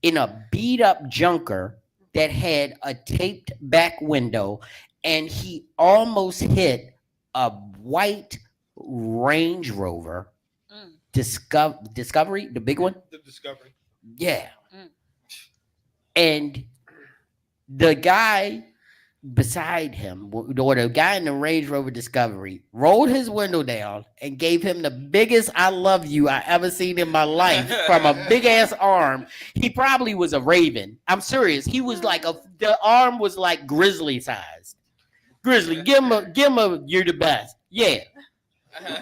in a beat up junker that had a taped back window, and he almost hit a white Range Rover. Discovery, the big one. The Discovery. Yeah. And the guy beside him, or the guy in the Range Rover Discovery, rolled his window down and gave him the biggest "I love you" I ever seen in my life from a big ass arm. He probably was a raven. I'm serious. He was like the arm was like grizzly sized. Grizzly, give him a "you're the best." Yeah.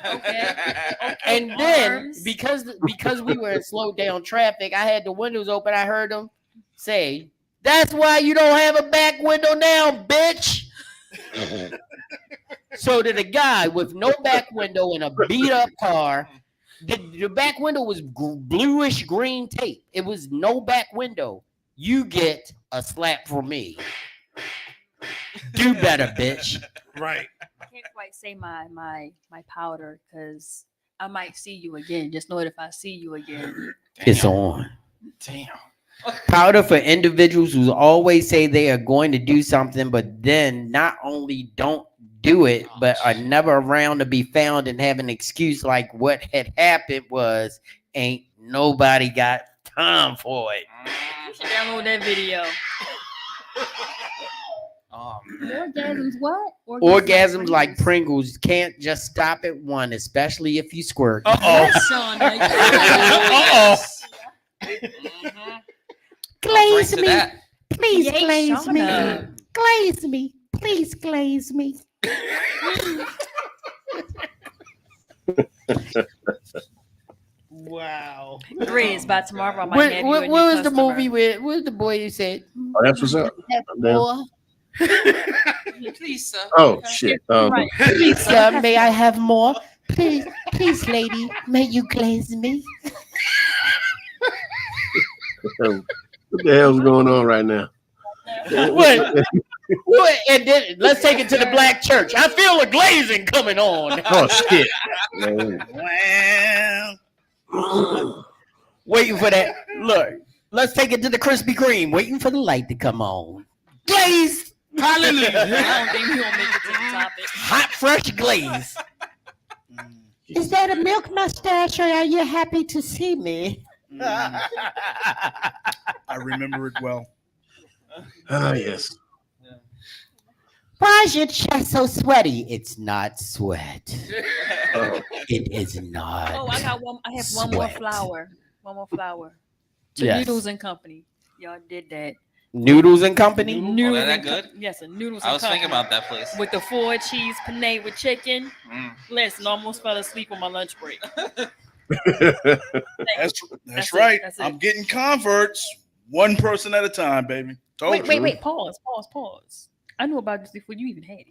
Okay. And then Arms. because we were in slow down traffic, I had the windows open. I heard him say, "That's why you don't have a back window now, bitch." So to the guy with no back window in a beat up car, the back window was bluish green tape. It was no back window. You get a slap from me. Do better, bitch. Right. I can't quite say my powder because I might see you again. Just know it if I see you again. It's on. Damn. Powder for individuals who always say they are going to do something, but then not only don't do it, but are never around to be found and have an excuse like what had happened was ain't nobody got time for it. You should download that video. Oh, man. Orgasms what? Orgasms like Pringles can't just stop at one, especially if you squirt. Glaze me. Please glaze me. Glaze me. Please glaze me. Wow. Grizz. by tomorrow, I might What, have you what, a new what was the customer. movie with? What was the boy you said? Oh, that's what's up. Have I'm down. more? Please, sir. Oh shit. Right. Please, sir, may I have more? Please, please, lady, may you glaze me? What the hell's going on right now? What? What? And then let's take it to the black church. I feel a glazing coming on. Oh shit. Man. Well, Waiting for that. Look, let's take it to the Krispy Kreme. Waiting for the light to come on. Glaze. Hallelujah. I don't think we're gonna make it to the topic. Hot, fresh glaze. Is that a milk mustache or are you happy to see me? I remember it well. Ah, yes. Why is your chest so sweaty? It's not sweat. Oh, It is not. Oh, I got one. I have one more Sweat. flower. One more flower. To Yes. Noodles and Company. Y'all did that. Noodles and Company? Noodles that and good? Yes, a Noodles I and was Company. thinking about that place. With the 4 cheese penne with chicken. Mm. Listen, almost fell asleep on my lunch break. That's That's it, right. that's it. I'm getting converts, one person at a time, baby. Told you. Wait. Pause. I knew about this before you even had it.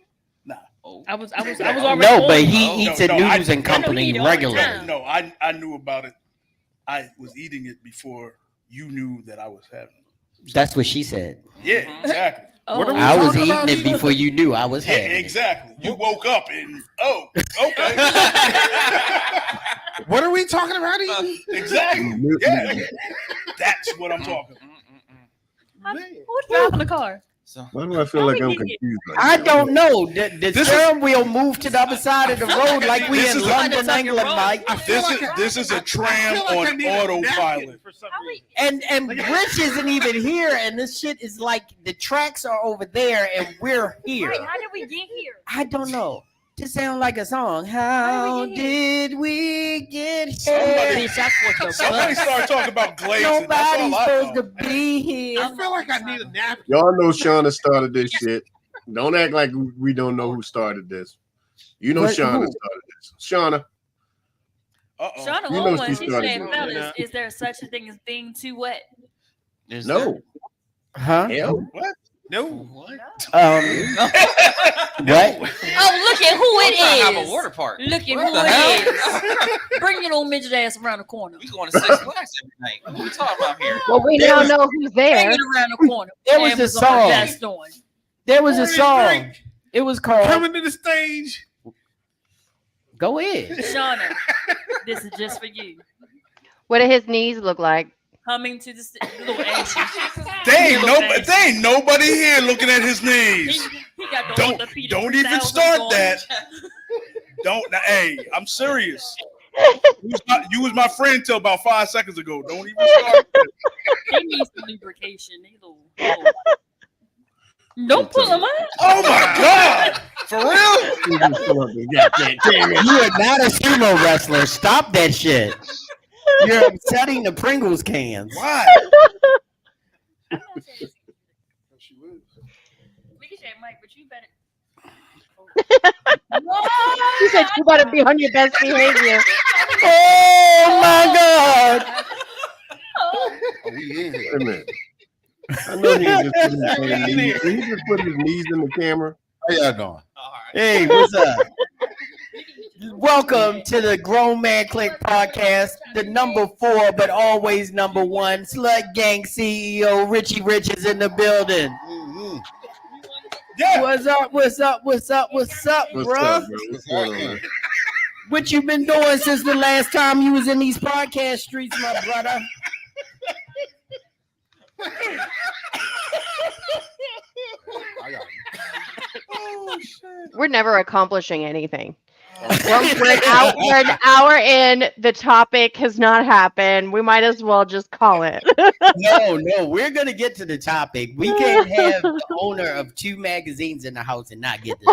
Nah. Oh. I was already. No, but on he it. eats No, at no, Noodles I and know he Company eat it all the regularly. time. No, I knew about it. I was eating it before you knew that I was having it. That's what she said. Yeah, exactly. Oh, What are we I was talking eating about it eating? before you knew I was Yeah, having it. exactly. You woke up and okay. What are we talking about eating? Exactly. Yeah. That's what I'm talking about. Who's driving the car? So why do I feel like I'm confused? Right I now? don't know. The This steering wheel moved to the other side of the road like we This in is a- London, England, Mike. This is a tram on autopilot. And Rich isn't even here, and this shit is like the tracks are over there, and we're here. Right, how did we get here? I don't know. Just sound like a song. How did we get here? Somebody started talking about glazing. That's Nobody's all I supposed know. to be here. I feel like I need a napkin. Y'all know Shauna started this shit. Don't act like we don't know who started this. You know What- Shauna who? started this. Shauna. Uh-oh. Shauna You know Owen, she she started said, doing fellas, that. is there such a thing as being too wet? there's No. Huh? Hell. What? No. What? What? Oh, look at who I'm trying to have it a is. water park. Look at What who the it is. Bring your old midget ass around the corner. We going to Six Flags every night. What are we talking about here? Well, we now know who's Bring there. it around the corner. There was a Amazon song. vest on. There was a Morning song. drink. It was called. Coming to the stage. Go ahead. Shauna, this is just for you. What do his knees look like? Coming to the little anxious. They ain't nobody here looking at his knees. He got the Don't orthopedic don't even 2000 start going. that. Don't. Hey, I'm serious. You was my friend till about 5 seconds ago. Don't even start. They need some lubrication. They little. Don't pull them out. Oh my God! For real? You are not a sumo wrestler. Stop that shit. You're upsetting the Pringles cans. Why? We can say Mike, but you better. He said you gotta be on your best behavior. Oh my God. Wait a minute. I know he just put his fucking knees. Did he just put his knees in the camera? How y'all doing? All right. Hey, what's up? Welcome to the Grown Man Clique podcast, the number 4, but always number 1 Slut Gang CEO Richie Rich is in the building. Yeah. What's up? What's up? What's up? What's up, What's bro? up, bro? What's going on? What you been doing since the last time you was in these podcast streets, my brother? We're never accomplishing anything. We're an hour in. The topic has not happened. We might as well just call it. No, we're gonna get to the topic. We can't have the owner of 2 magazines in the house and not get to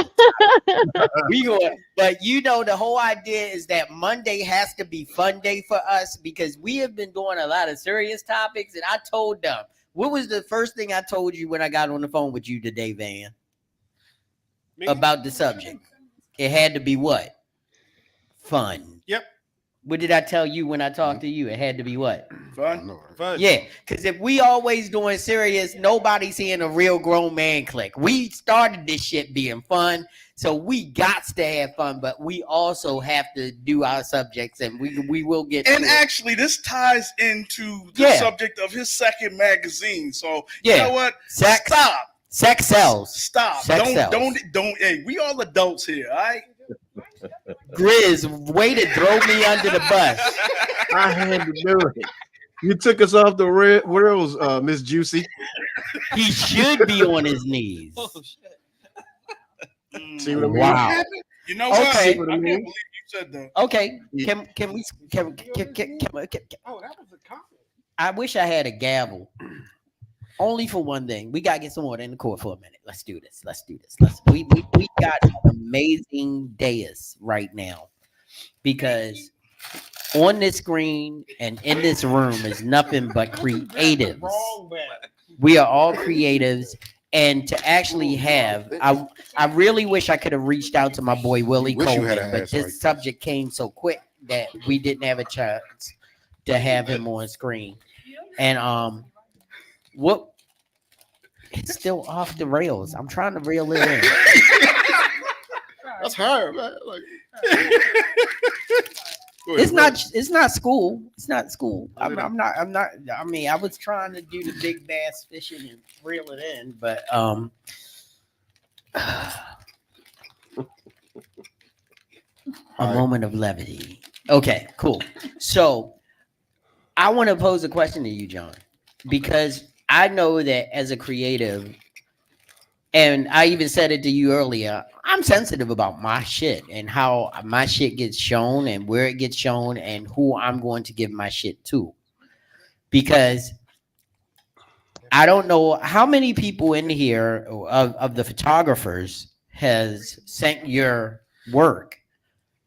the topic. We going, but you know, the whole idea is that Monday has to be fun day for us because we have been doing a lot of serious topics. And I told them, what was the first thing I told you when I got on the phone with you today, Van? Me? About the subject. It had to be what? Fun. Yep. What did I tell you when I talked to you? It had to be what? Fun. Fun. Yeah, because if we always doing serious, nobody's seeing a real grown man click. We started this shit being fun, so we got to have fun, but we also have to do our subjects, and we will get. And to it. actually, this ties into the Yeah. subject of his second magazine. So Yeah. you know what? Sex. Stop. Sex sells. Stop. Sex sells. Don't. Hey, we all adults here, all right? Grizz, way to throw me under the bus. I had to do it. You took us off the rails, Miss Juicy. He should be on his knees. Oh shit! See what I mean? Wow. You know what? Okay. I can't believe you said that. Okay. Can we? Oh, that was a comment. I wish I had a gavel. Only for one thing. We gotta get some order in the court for a minute. Let's do this. We got an amazing dais right now because on this screen and in this room is nothing but creatives. We are all creatives, and to actually have, I really wish I could have reached out to my boy Willie Coleman, but this subject came so quick that we didn't have a chance to have him on screen. And what? It's still off the rails. I'm trying to reel it in. That's hard, man. Like, It's not school. It's not school. I'm not. I mean, I was trying to do the big bass fishing and reel it in, but a moment of levity. Okay, cool. So I want to pose a question to you, John, because I know that as a creative, and I even said it to you earlier, I'm sensitive about my shit and how my shit gets shown and where it gets shown and who I'm going to give my shit to. Because I don't know how many people in here of the photographers has sent your work,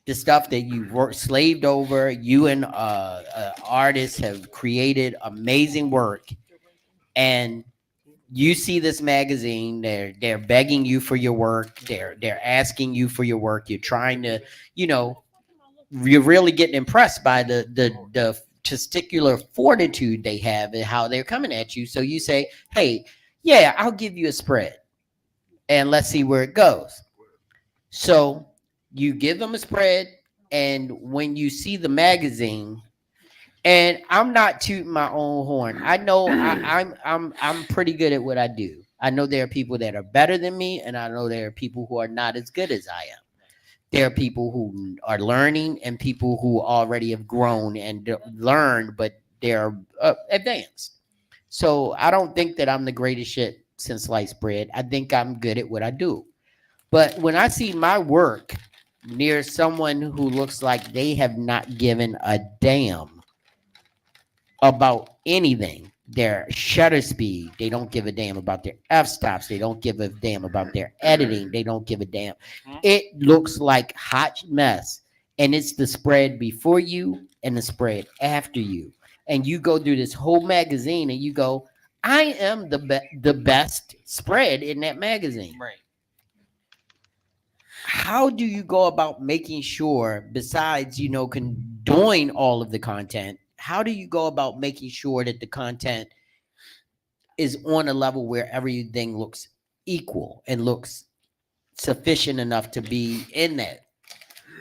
the stuff that you worked slaved over. You and artists have created amazing work, and you see this magazine. They're begging you for your work. They're asking you for your work. You're trying to, you're really getting impressed by the testicular fortitude they have and how they're coming at you. So you say, hey, yeah, I'll give you a spread and let's see where it goes. So you give them a spread, and when you see the magazine, and I'm not tooting my own horn. I know I'm pretty good at what I do. I know there are people that are better than me, and I know there are people who are not as good as I am. There are people who are learning and people who already have grown and learned, but they're advanced. So I don't think that I'm the greatest shit since sliced bread. I think I'm good at what I do. But when I see my work near someone who looks like they have not given a damn about anything, their shutter speed, they don't give a damn about their f-stops, they don't give a damn about their editing, they don't give a damn. It looks like hot mess, and it's the spread before you and the spread after you, and you go through this whole magazine and you go, I am the best spread in that magazine. Right. How do you go about making sure, besides doing all of the content, how do you go about making sure that the content is on a level where everything looks equal and looks sufficient enough to be in that?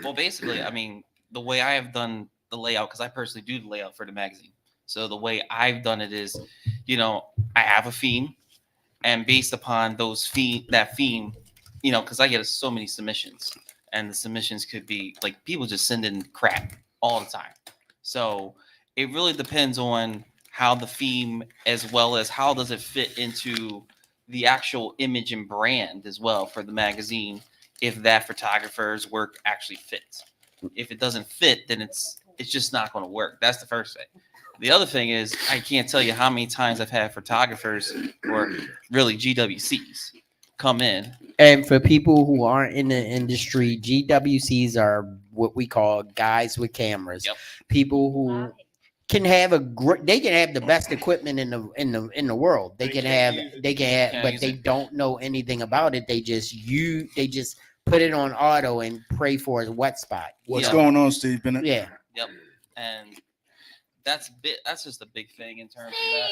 Well, basically, I mean, the way I have done the layout, because I personally do the layout for the magazine. So the way I've done it is, I have a theme, and based upon that theme, because I get so many submissions, and the submissions could be like people just send in crap all the time. So it really depends on how the theme, as well as how does it fit into the actual image and brand as well for the magazine, if that photographer's work actually fits. If it doesn't fit, then it's just not going to work. That's the first thing. The other thing is, I can't tell you how many times I've had photographers, or really GWCs, come in. And for people who aren't in the industry, GWCs are what we call guys with cameras. Yep. People who can have they can have the best equipment in the world. They can have, but they don't know anything about it. They just put it on auto and pray for a wet spot. What's going on, Steve Bennett? Yeah. Yep. and that's just a big thing in terms of that.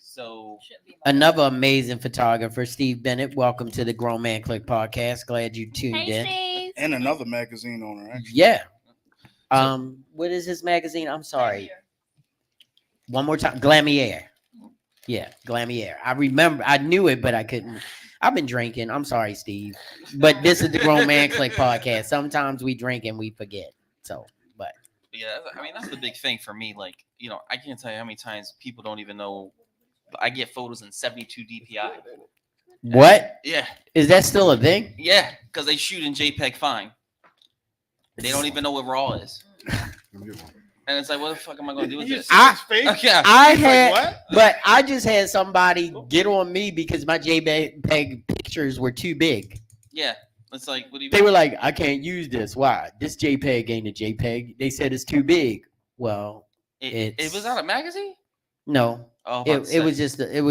So Another amazing photographer, Steve Bennett. Welcome to the Grown Man Click podcast. Glad you tuned in. Steve. And another magazine owner, actually. Yeah. What is his magazine? I'm sorry. One more time. Glamier. Yeah, Glamier. I remember. I knew it, but I couldn't. I've been drinking. I'm sorry, Steve. But this is the Grown Man Click podcast. Sometimes we drink and we forget. So, but yeah, I mean that's the big thing for me. Like, you know, I can't tell you how many times people don't even know. I get photos in 72 DPI. what Yeah, is that still a thing? yeah, because they shoot in JPEG fine. They don't even know what RAW is. And it's like, what the fuck am I going to do with this? Yeah. I He's like, had, what? but I just had somebody get on me because my JPEG pictures were too big. Yeah, it's like, what do you? They were like, I can't use this. Why? This JPEG ain't a JPEG. They said it's too big. Well, It was out a magazine. no. Oh, It was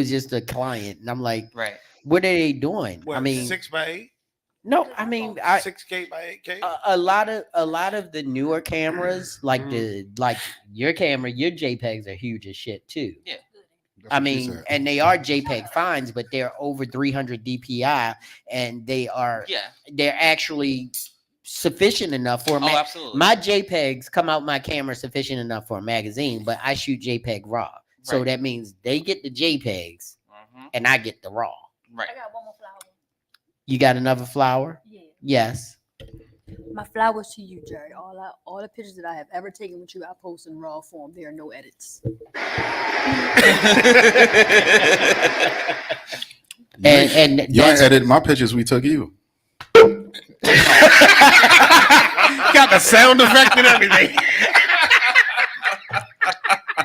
just a client, and I'm like, right. what are they doing? What, I mean, 6x8? no, I mean, 6K by 8K? a lot of the newer cameras, like your camera, your JPEGs are huge as shit too. Yeah. I mean, and they are JPEG fines, but they're over 300 DPI, and they're actually sufficient enough for absolutely. my JPEGs come out my camera sufficient enough for a magazine, but I shoot JPEG raw, so that means they get the JPEGs and I get the raw. Right. I got one more flower. You got another flower? Yeah. Yes. My flowers to you, Jerry. All the pictures that I have ever taken with you, I post in raw form. There are no edits. and you ain't edited my pictures we took you. Got the sound effect and everything.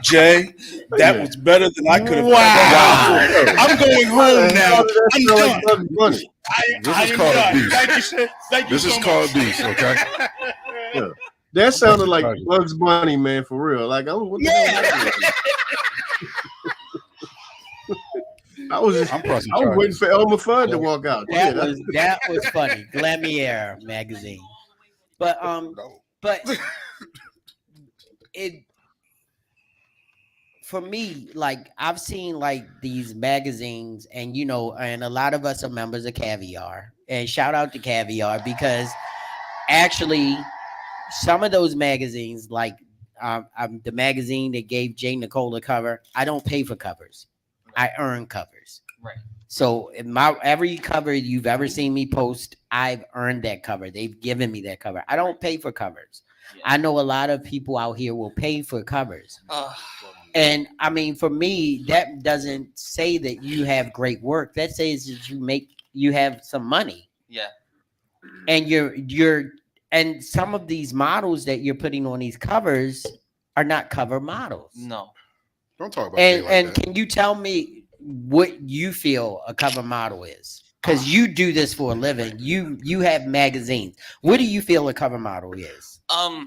Jay, that was better than I could have. Wow. I'm going home now. I'm done. This is called a beast. Thank you, sir. Thank you This so is much. called beast, okay? Yeah. That sounded like Bugs Bunny, man, for real. Like, oh, what the hell? I was waiting for Elmer Fudd to walk out. That was funny. Glamier magazine. But it for me, like I've seen like these magazines, and and a lot of us are members of Caviar. And shout out to Caviar, because actually some of those magazines, like the magazine that gave Jay Nicole the cover, I don't pay for covers. I earn covers. Right. So every cover you've ever seen me post, I've earned that cover. They've given me that cover. I don't pay for covers. Yeah. I know a lot of people out here will pay for covers. And I mean, for me, that doesn't say that you have great work. That says that you have some money. Yeah. And and some of these models that you're putting on these covers are not cover models. No. Don't talk about and can you tell me what you feel a cover model is? Because you do this for a living. You have magazines. What do you feel a cover model is? I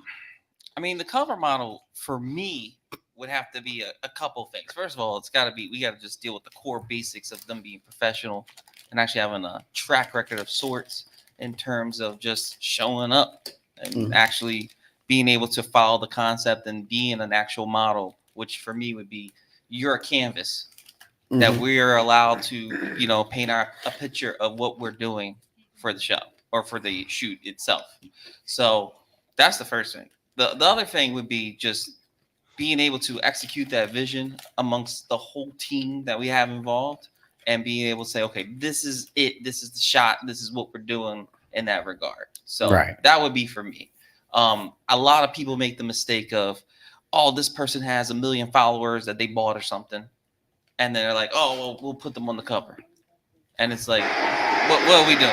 mean, the cover model for me would have to be a couple things. First of all, we got to just deal with the core basics of them being professional and actually having a track record of sorts in terms of just showing up and actually being able to follow the concept and being an actual model, which for me would be you're a canvas that we're allowed to, paint a picture of what we're doing for the show or for the shoot itself. So that's the first thing. The other thing would be just being able to execute that vision amongst the whole team that we have involved and being able to say, okay, this is it. This is the shot. This is what we're doing in that regard. So that would be for me. A lot of people make the mistake of, oh, this person has 1 million followers that they bought or something. And they're like, oh, well, we'll put them on the cover. And it's like, what are we doing?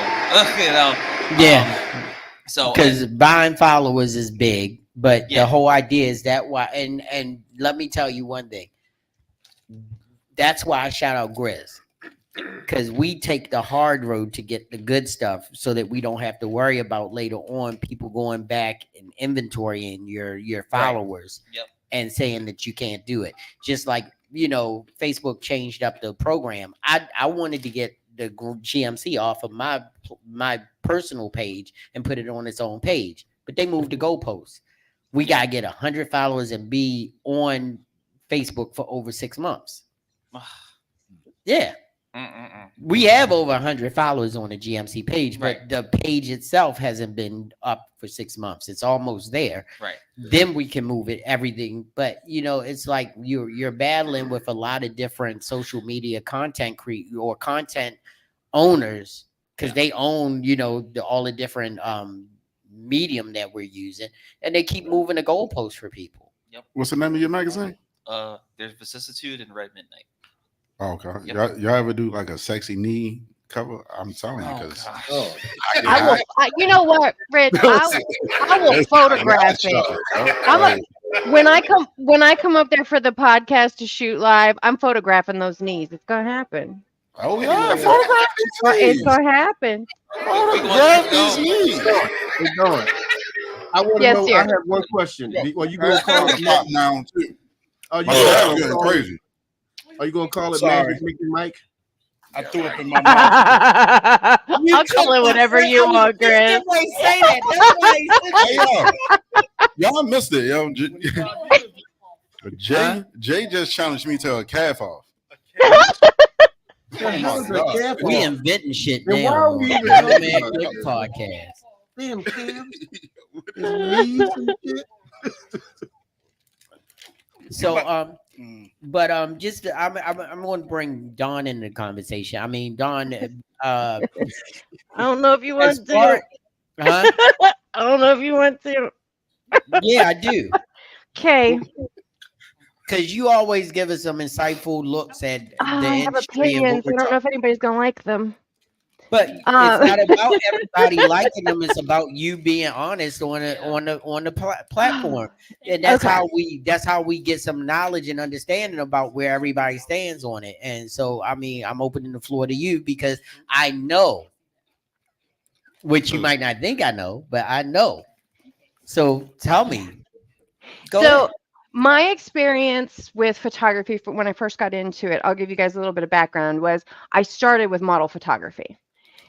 Yeah. So because buying followers is big, but the whole idea is that why. And let me tell you one thing. That's why I shout out Grizz, because we take the hard road to get the good stuff, so that we don't have to worry about later on people going back and inventorying your followers and saying that you can't do it. Just like Facebook changed up the program. I wanted to get the GMC off of my personal page and put it on its own page, but they moved the goalposts. We gotta get 100 followers and be on Facebook for over 6 months. Yeah. We have over 100 followers on the GMC page, but the page itself hasn't been up for 6 months. It's almost there. Right. Then we can move it, everything. But it's like you're battling with a lot of different social media content or content owners because they own, all the different medium that we're using, and they keep moving the goalposts for people. Yep. What's the name of your magazine? There's Vicissitude and Red Midnight. Oh, okay. Yep. Y'all ever do like a sexy knee cover? I'm telling you, because you know what, Rich? I will photograph it. When I come up there for the podcast to shoot live, I'm photographing those knees. It's gonna happen. Oh yeah, photograph these knees. It's gonna happen. Photograph these knees. It's going. I want to Yes, know. dear. I have one question. Well, you gonna call it Pop now too. Oh, you getting crazy. Are you gonna call it Sorry. Magic Mickey Mike? I threw up in my mouth. I'll call it whatever you want, Chris. Say that. Y'all missed it, yo. Jay just challenged me to a calf off. We inventing shit Then now. why are we even on the talking Man about Click that? podcast. Damn calves. Knees and shit. So just I'm going to bring Dawn into the conversation. I mean, Dawn, I don't know if you want to. huh? I don't know if you want to. Yeah, I do. Okay. Because you always give us some insightful looks at the I have industry and opinions. what I we're don't know if anybody's gonna like them. But it's not about everybody liking them. It's about you being honest on the platform, and that's how we get some knowledge and understanding about where everybody stands on it. And so, I mean, I'm opening the floor to you because I know, which you might not think I know, but I know. So tell me. Go ahead. My experience with photography when I first got into it, I'll give you guys a little bit of background, was I started with model photography.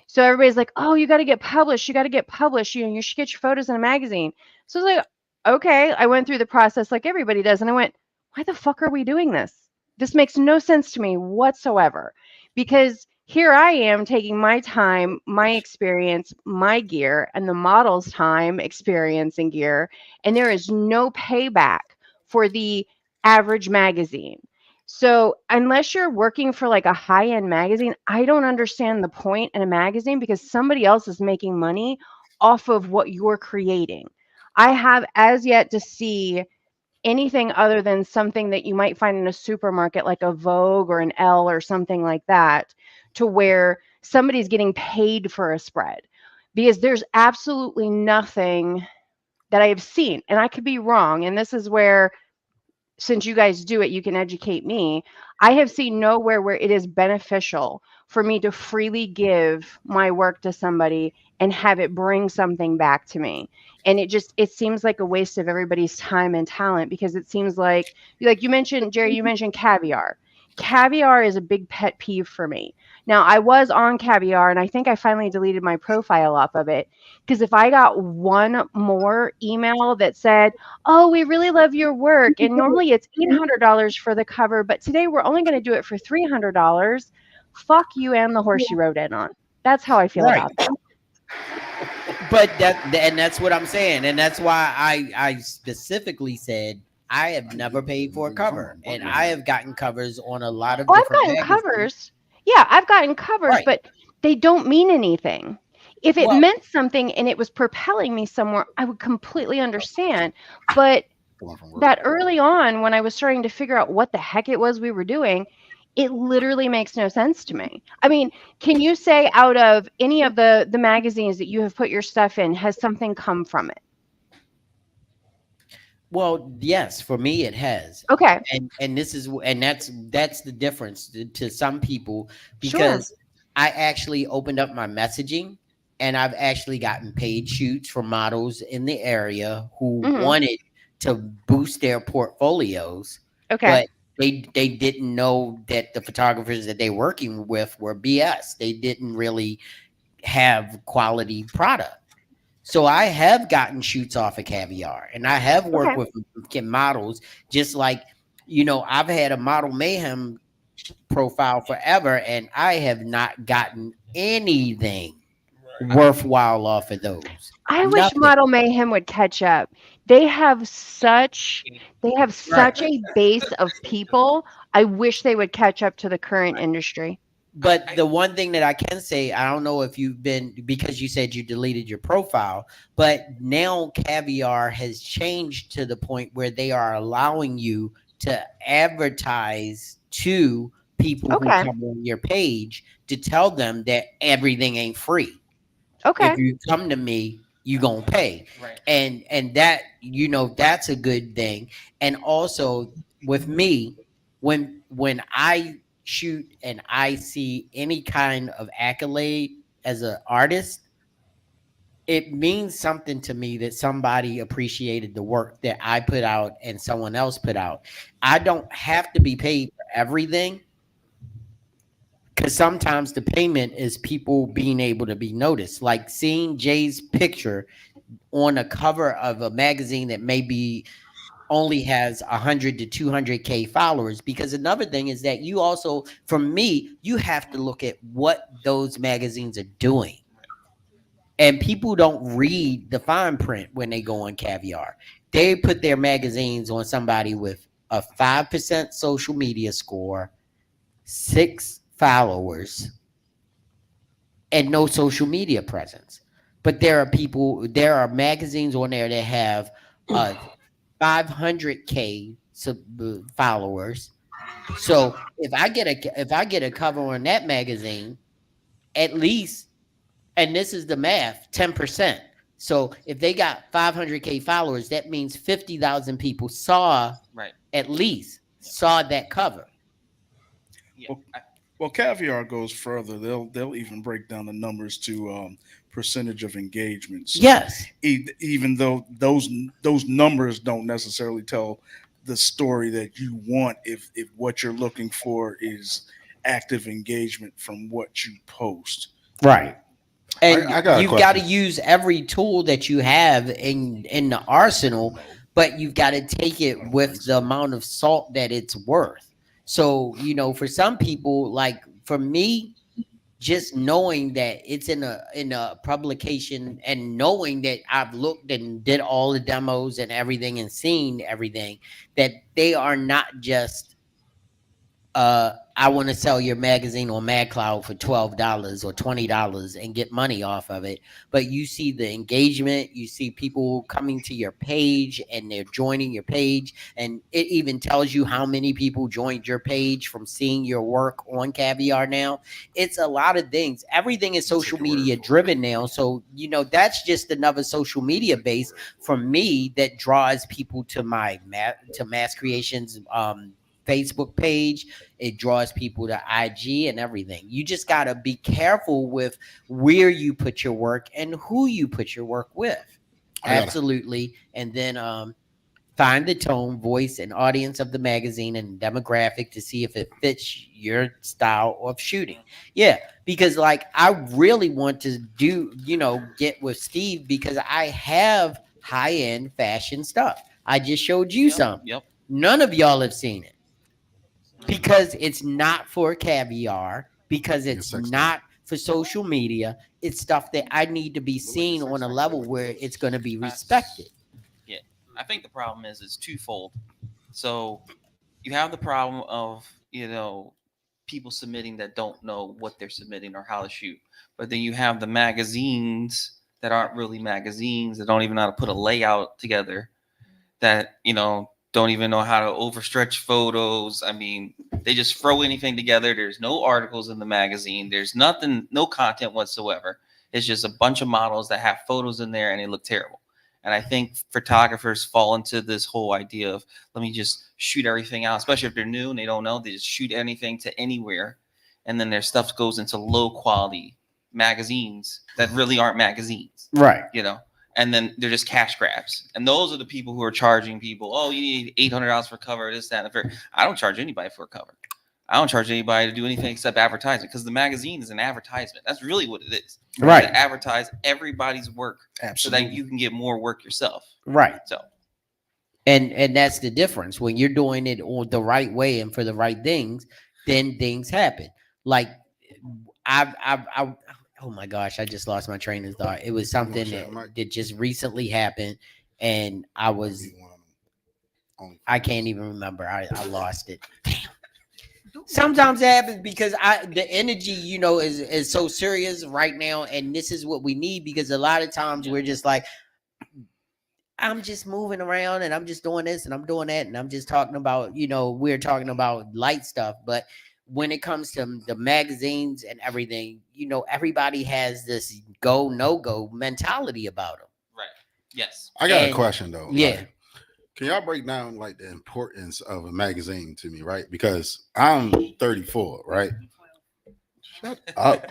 So everybody's like, oh, you got to get published. You got to get published. You should get your photos in a magazine. So I was like, okay. I went through the process like everybody does. And I went, why the fuck are we doing this? This makes no sense to me whatsoever. Because here I am taking my time, my experience, my gear, and the model's time, experience, and gear. And there is no payback for the average magazine. So unless you're working for like a high-end magazine, I don't understand the point in a magazine because somebody else is making money off of what you're creating. I have as yet to see anything other than something that you might find in a supermarket like a Vogue or an Elle or something like that, to where somebody's getting paid for a spread, because there's absolutely nothing that I have seen, and I could be wrong, and this is where, since you guys do it, you can educate me. I have seen nowhere where it is beneficial for me to freely give my work to somebody and have it bring something back to me. And it seems like a waste of everybody's time and talent, because it seems like you mentioned, Jerry, you mentioned caviar. Caviar is a big pet peeve for me. Now, I was on Caviar, and I think I finally deleted my profile off of it, because if I got one more email that said, oh, we really love your work, and normally it's $800 for the cover, but today we're only going to do it for $300, fuck you and the horse you rode in on. That's how I feel about that. But that's what I'm saying, and that's why I specifically said I have never paid for a cover, and I have gotten covers on a lot of different I've gotten covers. Yeah, I've gotten covers, but they don't mean anything. If it meant something and it was propelling me somewhere, I would completely understand. But that early on, when I was starting to figure out what the heck it was we were doing, it literally makes no sense to me. I mean, can you say out of any of the magazines that you have put your stuff in, has something come from it? Well, yes, for me it has. Okay. And that's the difference to some people, because I actually opened up my messaging, and I've actually gotten paid shoots from models in the area who wanted to boost their portfolios. Okay. But they didn't know that the photographers that they're working with were BS. They didn't really have quality product. So I have gotten shoots off of Caviar, and I have worked Okay. with models. Just like, I've had a Model Mayhem profile forever, and I have not gotten anything worthwhile off of those. I wish Nothing. Model Mayhem would catch up. They have such they have Right. such a base of people. I wish they would catch up to the current industry. But the one thing that I can say, I don't know if you've been, because you said you deleted your profile, but now Caviar has changed to the point where they are allowing you to advertise to people who Okay. come on your page to tell them that everything ain't free. Okay. If you come to me, you gonna pay. Right. And that, that's a good thing. And also with me, when I shoot and I see any kind of accolade as an artist, it means something to me that somebody appreciated the work that I put out and someone else put out. I don't have to be paid for everything, because sometimes the payment is people being able to be noticed. Like seeing Jay's picture on a cover of a magazine that maybe only has 100 to 200K followers. Because another thing is that you also, for me, you have to look at what those magazines are doing. And people don't read the fine print when they go on Caviar. They put their magazines on somebody with a 5% social media score, 6 followers, and no social media presence. But there are magazines on there that have 500K followers. So if I get a cover on that magazine, at least, and this is the math, 10%. So if they got 500K followers, that means 50,000 people at least saw that cover. Yeah. Well, Caviar goes further. They'll even break down the numbers to percentage of engagement. So Yes. Even though those numbers don't necessarily tell the story that you want, if what you're looking for is active engagement from what you post. Right. And I got a you've got to question. use every tool that you have in the arsenal, but you've got to take it with the amount of salt that it's worth. So, for some people, like for me, just knowing that it's in a publication and knowing that I've looked and did all the demos and everything and seen everything, that they are not just I want to sell your magazine on MadCloud for $12 or $20 and get money off of it. But you see the engagement, you see people coming to your page and they're joining your page. And it even tells you how many people joined your page from seeing your work on Caviar now. It's a lot of things. Everything is social media driven now. So, that's just another social media base for me that draws people to my Mass Creations Facebook page. It draws people to IG and everything. You just got to be careful with where you put your work and who you put your work with. Absolutely. And then find the tone, voice, and audience of the magazine and demographic to see if it fits your style of shooting. Yeah, because like I really want to do, get with Steve because I have high-end fashion stuff. I just showed you some. Yep. None of y'all have seen it. Because it's not for Caviar, because it's not for social media. It's stuff that I need to be seen on a level where it's going to be respected. Yeah, I think the problem is it's twofold. So you have the problem of people submitting that don't know what they're submitting or how to shoot, but then you have the magazines that aren't really magazines, that don't even know how to put a layout together, that don't even know how to overstretch photos. I mean, they just throw anything together. There's no articles in the magazine. There's nothing, no content whatsoever. It's just a bunch of models that have photos in there and they look terrible. And I think photographers fall into this whole idea of, let me just shoot everything out, especially if they're new and they don't know. They just shoot anything to anywhere. And then their stuff goes into low quality magazines that really aren't magazines. Right. And then they're just cash grabs. And those are the people who are charging people, oh, you need $800 for a cover, this, that, and the third. I don't charge anybody for a cover. I don't charge anybody to do anything except advertising because the magazine is an advertisement. That's really what it is. Right. To advertise everybody's work Absolutely. so that you can get more work yourself. Right. So, and that's the difference. When you're doing it on the right way and for the right things, then things happen. Like I oh my gosh, I just lost my train of thought. It was something that just recently happened, and I can't even remember. I lost it. Sometimes it happens because the energy, is so serious right now, and this is what we need, because a lot of times we're just like, I'm just moving around and I'm just doing this and I'm doing that and I'm just talking about, we're talking about light stuff, but when it comes to the magazines and everything, everybody has this go no go mentality about them. right. Yes. I got a question though. Yeah. Like, can y'all break down like the importance of a magazine to me, right? Because I'm 34, right? Shut up.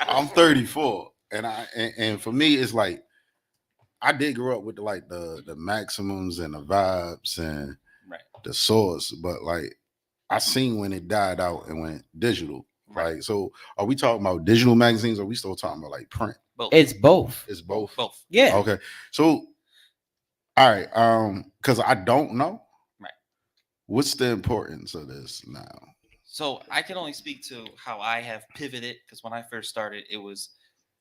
I'm 34, and for me, it's like I did grow up with the maximums and the vibes and the source, but like I seen when it died out and went digital. Right. So are we talking about digital magazines or are we still talking about like print? Both. It's both. It's both. Both. Yeah. Okay. So all right, because I don't know. Right. What's the importance of this now? So I can only speak to how I have pivoted, because when I first started, it was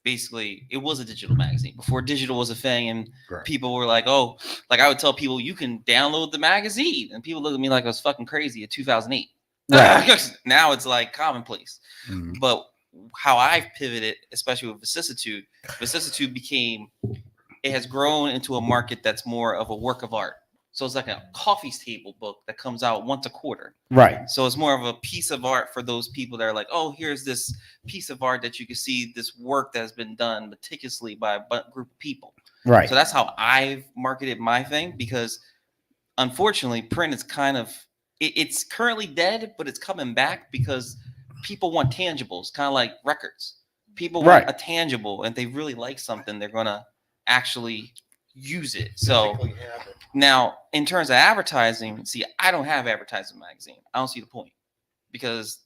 a digital magazine before digital was a thing, and people were like, oh, like I would tell people you can download the magazine, and people looked at me like I was fucking crazy in 2008. Right. Now it's like commonplace. Mm-hmm. But how I've pivoted, especially with vicissitude became, it has grown into a market that's more of a work of art. So it's like a coffee table book that comes out once a quarter. Right. So it's more of a piece of art for those people that are like, oh, here's this piece of art that you can see this work that has been done meticulously by a group of people. Right. So that's how I've marketed my thing, because unfortunately print is kind of, it's currently dead, but it's coming back because people want tangibles, kind of like records. People want a tangible, and they really like something, they're going to actually use it. So now in terms of advertising, see, I don't have advertising magazine. I don't see the point, because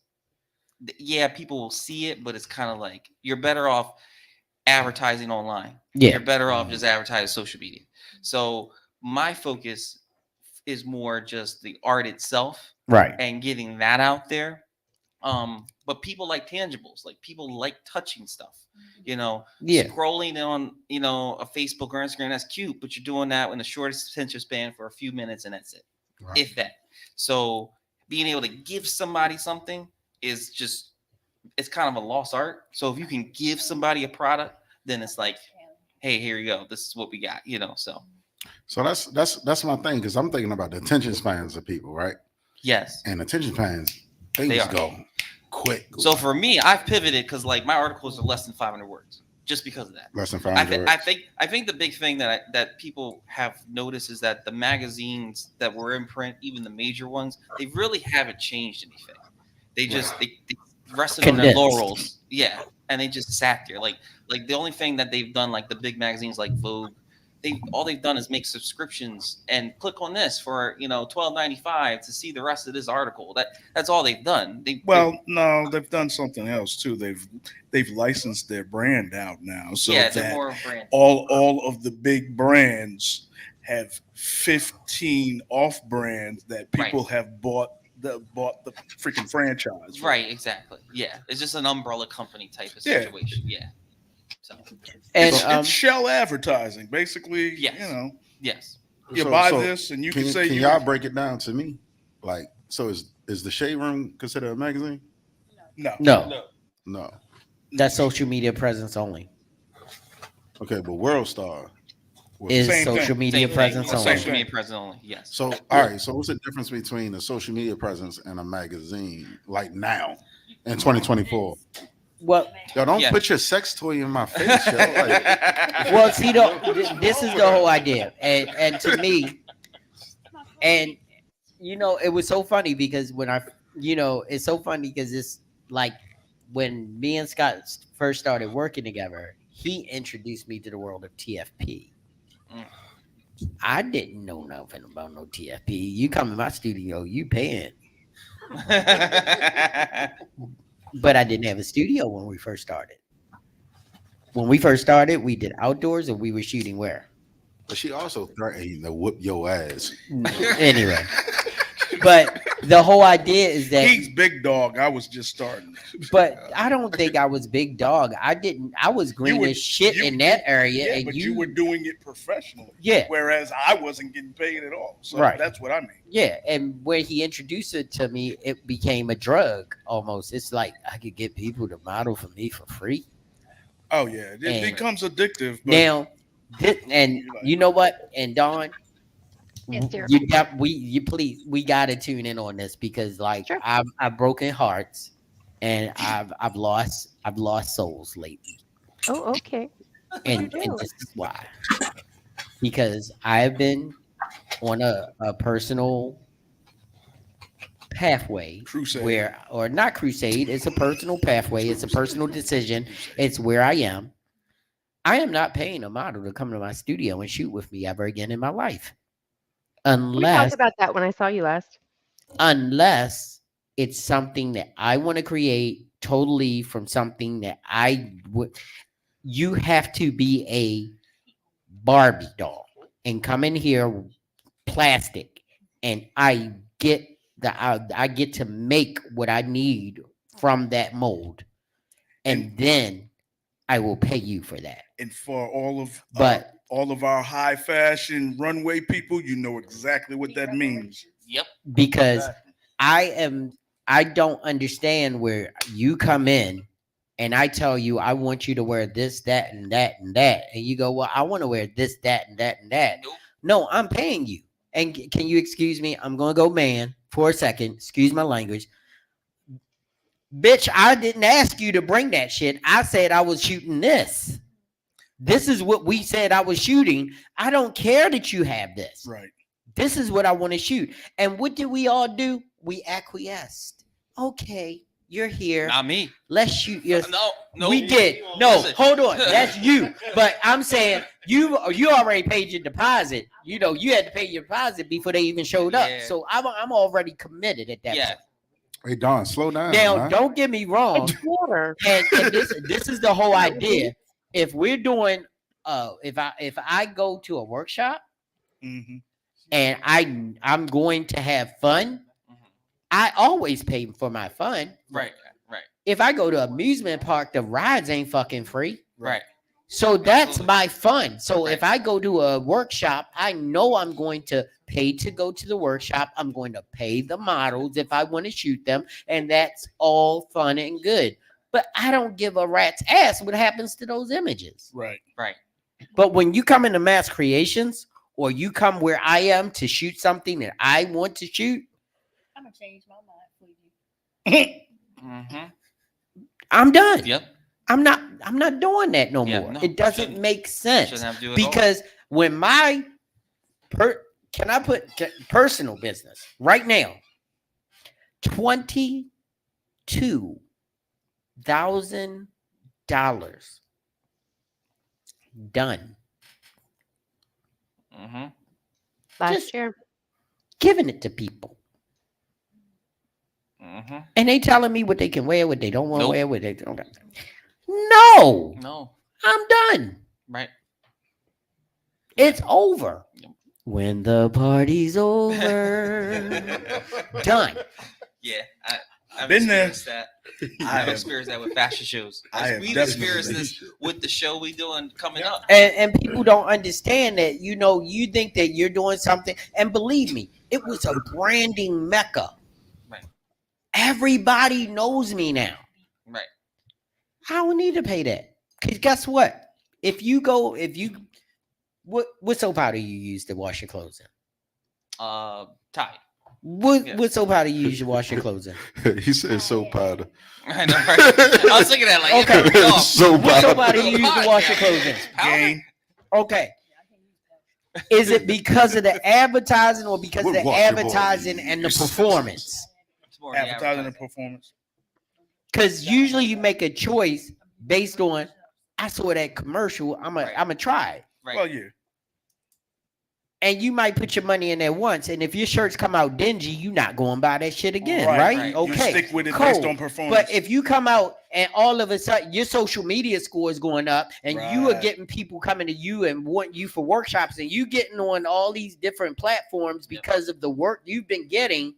people will see it, but it's kind of like you're better off advertising online. You're better off just advertising social media. So my focus is more just the art itself, and getting that out there. But people like tangibles, like people like touching stuff, scrolling on, a Facebook or Instagram, that's cute, but you're doing that in the shortest attention span for a few minutes, and that's it. If that. So being able to give somebody something is just, it's kind of a lost art. So if you can give somebody a product, then it's like, hey, here you go. This is what we got, So that's my thing, because I'm thinking about the attention spans of people, right? Yes. And attention spans, things go quick. So for me, I've pivoted because like my articles are less than 500 words, just because of that. Less than 500 words. I think the big thing that people have noticed is that the magazines that were in print, even the major ones, they really haven't changed anything. They just they rested on their laurels, and they just sat there. Like the only thing that they've done, like the big magazines like Vogue, all they've done is make subscriptions and click on this for $12.95 to see the rest of this article. That's all they've done. No, they've done something else too. They've licensed their brand out now, so that more brand. all of the big brands have 15 off brands that people have bought the freaking franchise. Right, exactly. Yeah, it's just an umbrella company type of situation. Yeah. So. And it's shell advertising, basically. Yes. Yes. You buy this, and you can say, "Can y'all break it down to me?" Like, so is the Shade Room considered a magazine? No. That's social media presence only. Okay, but World Star is social media presence only. Social media presence only. Yes. So all right. So what's the difference between a social media presence and a magazine? Like now, in 2024. Well, yo, don't put your sex toy in my face, yo. Like, well, see, this is the whole idea, and to me, and it was so funny because when it's so funny because it's like when me and Scott first started working together, he introduced me to the world of TFP. I didn't know nothing about no TFP. You come in my studio, you paying. But I didn't have a studio when we first started. When we first started, we did outdoors, and we were shooting where? But she also threatened to whoop your ass. Anyway, but the whole idea is that He's big dog. I was just starting. But I don't think I was big dog. I was green as shit in that area. Yeah, and but you were doing it professionally. Yeah. Whereas I wasn't getting paid at all. So Right. that's what I mean. Yeah, and when he introduced it to me, it became a drug almost. It's like I could get people to model for me for free. Oh yeah, it And becomes addictive. But Now, and you know what? And Dawn, Yes, dear. we gotta tune in on this because like Sure. I've broken hearts and I've lost souls lately. Oh, okay. And you do? this is why. Because I've been on a personal pathway Crusade. where, or not crusade, it's a personal pathway, it's a personal decision, it's where I am. I am not paying a model to come to my studio and shoot with me ever again in my life. We Unless talked about that when I saw you last. unless it's something that I want to create totally from something that I would. You have to be a Barbie doll and come in here plastic, and I get I get to make what I need from that mold, and then I will pay you for that. and for all of But all of our high fashion runway people, you know exactly what that means. Yep. because I don't understand where you come in and I tell you I want you to wear this, that, and that, and that, and you go, well, I want to wear this, that, and that, and that. Nope. No, I'm paying you. And can you excuse me? I'm gonna go man for a second. Excuse my language. Bitch, I didn't ask you to bring that shit. I said I was shooting this. This is what we said I was shooting. I don't care that you have this. Right. This is what I want to shoot. And what did we all do? We acquiesced. Okay, you're here. Not me. Let's shoot your. No. We did. No, Listen. hold on. That's you. But I'm saying you already paid your deposit. You know, you had to pay your deposit before they even showed up. Yeah. So I'm already committed at that Yeah. point. Hey Don, slow down. Now, man. don't get me wrong. Water. And this is the whole idea. If we're doing if I go to a workshop Mm-hmm. and I'm going to have fun, I always pay for my fun. Right. If I go to amusement park, the rides ain't fucking free. Right. So that's Absolutely. my fun. So Right. if I go to a workshop, I know I'm going to pay to go to the workshop. I'm going to pay the models if I want to shoot them, and that's all fun and good. But I don't give a rat's ass what happens to those images. Right. But when you come into mass creations, or you come where I am to shoot something that I want to shoot, I'm gonna change my mind for you. Mm-hmm. I'm done. Yep. I'm not doing that no Yeah, more. no, It doesn't shouldn't. make sense Shouldn't have to do it all. because when my personal business right now, $22,000 done. Mm-hmm. Last Just- year. Giving it to people. Mm-hmm. And they telling me what they can wear, what they don't want to Nope. wear, what they don't. No, No. I'm done. Right. It's over. Yep. When the party's over, done. Yeah. I've Been there. experienced that. I I've have- experienced that with fashion shows. I have We've definitely- experienced this with the show we doing coming up. And people don't understand that, you know, you think that you're doing something. And believe me, it was a branding mecca. Right. Everybody knows me now. Right. I don't need to pay that. Because guess what? What soap powder you use to wash your clothes in? Tide. What soap powder you use to wash your clothes in? He said soap powder. I know, right? I was thinking that like Okay. oh, Soap What soap powder. powder you use to wash your clothes in? Game. Okay. Is it because of the advertising or because of the Wash your advertising and the boys. performance? It's more the Advertising and performance. Because usually you make a choice based on I saw that commercial. I'm a try it. Right. Well, yeah. And you might put your money in there once, and if your shirts come out dingy, you're not going to buy that shit again, right? You Okay, stick with it cool. based on performance. But if you come out and all of a sudden your social media score is going up, and you are getting people coming to you and want you for workshops, and you getting on all these different platforms because of the work you've been getting,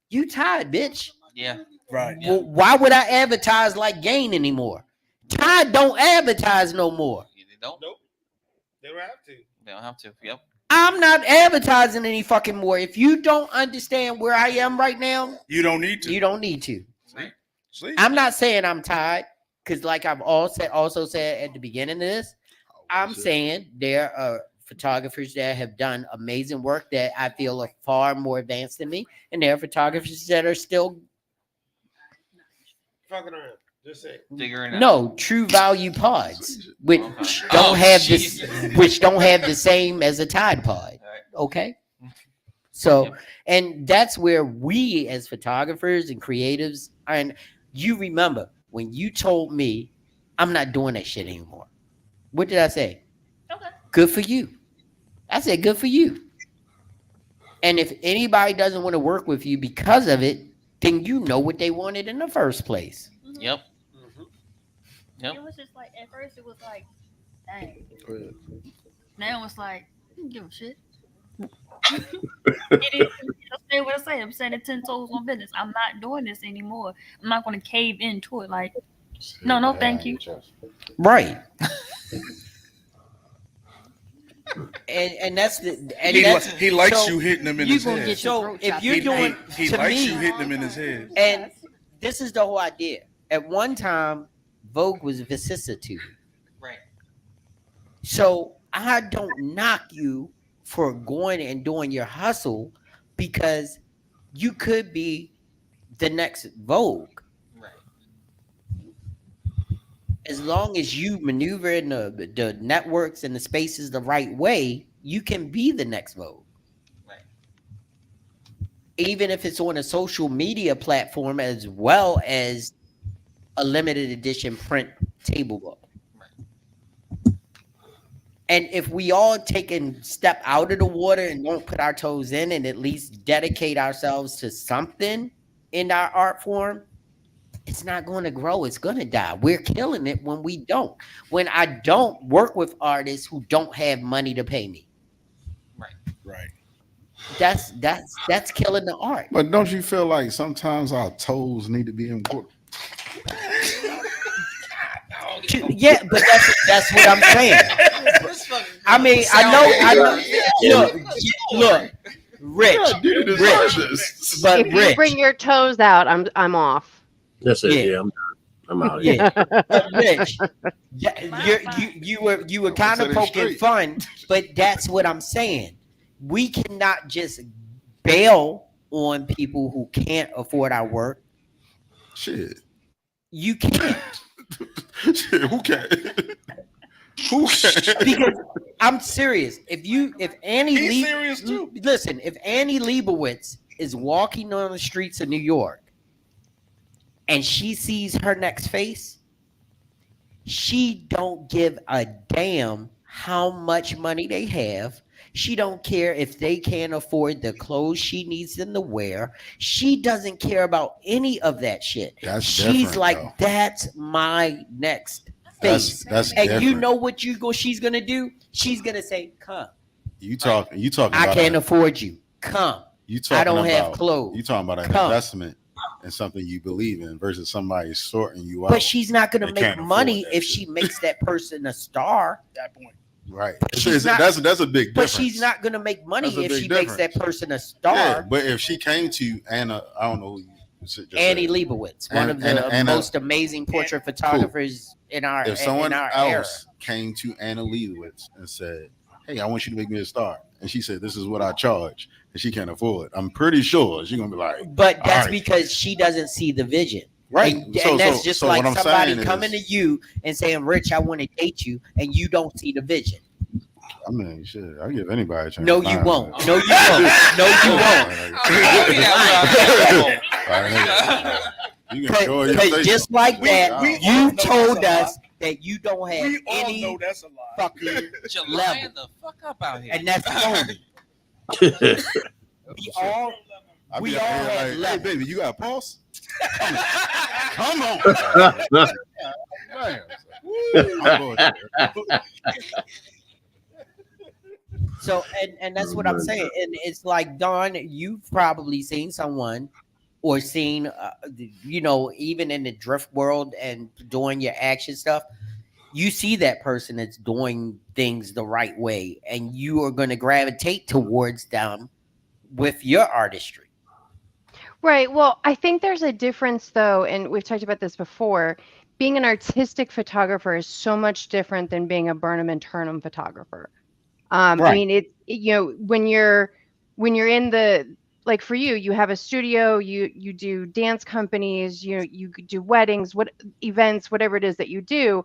you tired, bitch. Yeah. Right. Well, why would I advertise like Gain anymore? Tide don't advertise no more. They don't. Nope. They don't have to. They don't have to. Yep. I'm not advertising any fucking more. If you don't understand where I am right now, you don't need to. You don't need to. Sleep. I'm not saying I'm tired, because like I've also said at the beginning of this, I'm saying there are photographers that have done amazing work that I feel are far more advanced than me, and there are photographers that are still fucking around. Just say figuring out. No, True Value pods, which don't have this, which don't have the same as a Tide pod. Okay, so and that's where we as photographers and creatives, and you remember when you told me I'm not doing that shit anymore. What did I say? Okay. Good for you. I said good for you. And if anybody doesn't want to work with you because of it, then you know what they wanted in the first place. Yep. It was just like at first it was like, dang. Now it's like, I don't give a shit. It is. I'll say what I say. I'm saying it 10 toes on business. I'm not doing this anymore. I'm not going to cave into it. Like, no, thank you. Right. and that's the and he likes you hitting him in his head. So if you're doing he to likes me, you hitting him in his head. And this is the whole idea. At one time, Vogue was vicissitude. Right. So I don't knock you for going and doing your hustle, because you could be the next Vogue. Right. As long as you maneuver in the networks and the spaces the right way, you can be the next Vogue. Right. Even if it's on a social media platform as well as a limited edition print table book. Right. And if we all take a step out of the water and don't put our toes in and at least dedicate ourselves to something in our art form, it's not going to grow. It's going to die. We're killing it when we don't. When I don't work with artists who don't have money to pay me. Right. Right. That's killing the art. But don't you feel like sometimes our toes need to be in water? Yeah, but that's what I'm saying. I mean, I know. Look, Rich. But if you bring your toes out, I'm off. That's it. Yeah, I'm out. Yeah, but Rich, you were kind of poking fun, but that's what I'm saying. We cannot just bail on people who can't afford our work. Shit. You can't. Shit, who can? Who can? Because I'm serious. If Annie He's serious too. Listen, if Annie Leibovitz is walking on the streets of New York and she sees her next face, she don't give a damn how much money they have. She don't care if they can't afford the clothes she needs them to wear. She doesn't care about any of that shit. She's like, though. That's my next face. That's and different. You know what she's gonna do? She's gonna say, "Come." You talking? I can't afford you. Come. I don't have clothes. You talking about an investment in something you believe in versus somebody sorting you out. But she's not gonna make money if she makes that person a star. That point. Right. That's a big difference. But she's not going to make money if she makes that person a star. Yeah, but if she came to Anna, I don't know who you Annie Leibovitz, one of the most amazing portrait photographers in our era. If someone else came to Anna Leibovitz and said, "Hey, I want you to make me a star," and she said, "This is what I charge," and she can't afford it, I'm pretty sure she's going to be like, but that's because she doesn't see the vision. Right. And that's just like somebody coming to you and saying, "Rich, I want to date you," and you don't see the vision. I mean, shit, I'll give anybody a chance. No, you won't. No, you won't. No, you won't. Because just like that, you told us that you don't have any fucking level. The fuck up out here. And that's phony. We all I we be all out here had like, hey, levels. baby, you got a pulse? Come on. Man. I'm bullshit. So and that's what I'm saying. And it's like, Don, you've probably seen someone or seen even in the drift world and doing your action stuff, you see that person that's doing things the right way, and you are going to gravitate towards them with your artistry. Right. Well, I think there's a difference though, and we've talked about this before. Being an artistic photographer is so much different than being a Burnham and Turnham photographer. I Right. mean, it's when you're in the like for you, you have a studio, you do dance companies, you do weddings, what events, whatever it is that you do,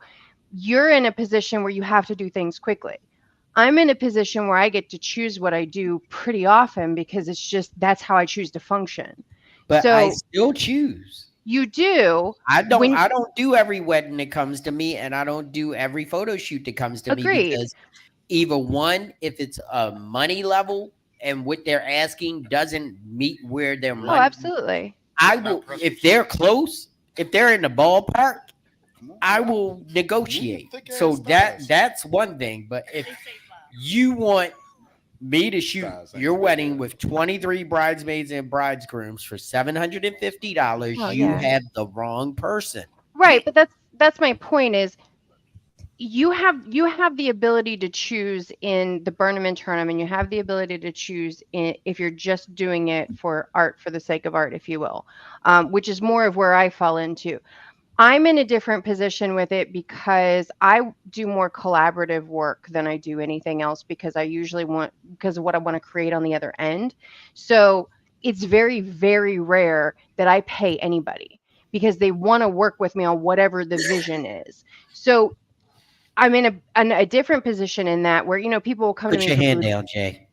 you're in a position where you have to do things quickly. I'm in a position where I get to choose what I do pretty often because it's just that's how I choose to function. But I So still choose. you do I don't when I don't do every wedding that comes to me, and I don't do every photo shoot that comes to me, agreed. because either one, if it's a money level and what they're asking doesn't meet where their Oh, money, absolutely. I will, if they're close, if they're in the ballpark, I will negotiate. So that's one thing. But if you want me to shoot your wedding with 23 bridesmaids and bridegrooms for $750, Oh, you yeah. have the wrong person. Right, but that's my point is you have the ability to choose in the Burnham and Turnham, and you have the ability to choose if you're just doing it for art for the sake of art, if you will, which is more of where I fall into. I'm in a different position with it because I do more collaborative work than I do anything else because I usually want because of what I want to create on the other end. So it's very, very rare that I pay anybody because they want to work with me on whatever the vision is. So I'm in a different position in that where, people will come to Put me your for hand down, Jay.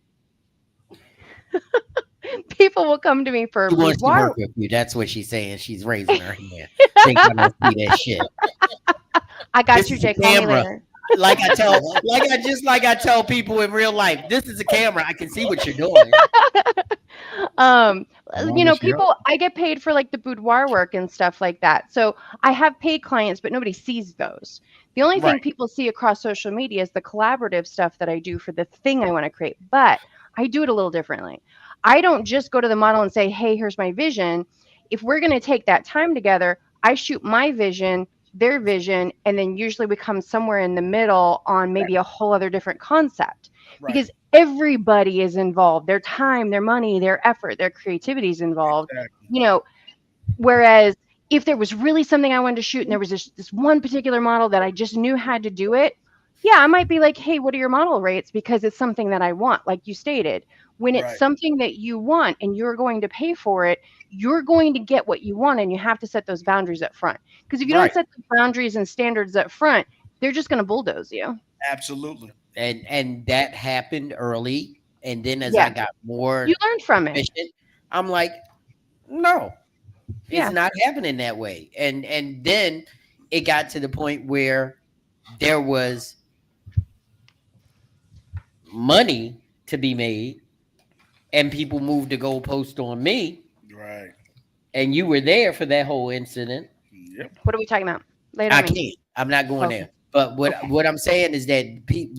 people will come to me for She wants to boudoir. work with you. That's what she's saying. She's raising her hand. Think I don't see that shit. I got This you, is a Jay. Call me camera. later. Like I tell people in real life, this is a camera. I can see what you're doing. um long as she helps. people, I get paid for like the boudoir work and stuff like that, so I have paid clients, but nobody sees those. The only thing Right. people see across social media is the collaborative stuff that I do for the thing I want to create, but I do it a little differently. I don't just go to the model and say, hey, here's my vision. If we're going to take that time together, I shoot my vision, their vision, and then usually we come somewhere in the middle on maybe a whole other different concept. Right. Because everybody is involved, their time, their money, their effort, their creativity is involved. Exactly. Whereas if there was really something I wanted to shoot and there was this one particular model that I just knew had to do it, yeah, I might be like, hey, what are your model rates? Because it's something that I want, like you stated. When it's Right. something that you want and you're going to pay for it, you're going to get what you want, and you have to set those boundaries up front. Because if you Right. don't set the boundaries and standards up front, they're just going to bulldoze you. Absolutely. And that happened early. And then as I Yeah. got more You learn from it. efficient, I'm like, no, Yeah. it's not happening that way. And then it got to the point where there was money to be made, and people moved the goalpost on me. Right. And you were there for that whole incident. Yep. What are we talking about? Lay it I on me. can't. I'm not going Okay. there. But what Okay. what I'm saying is that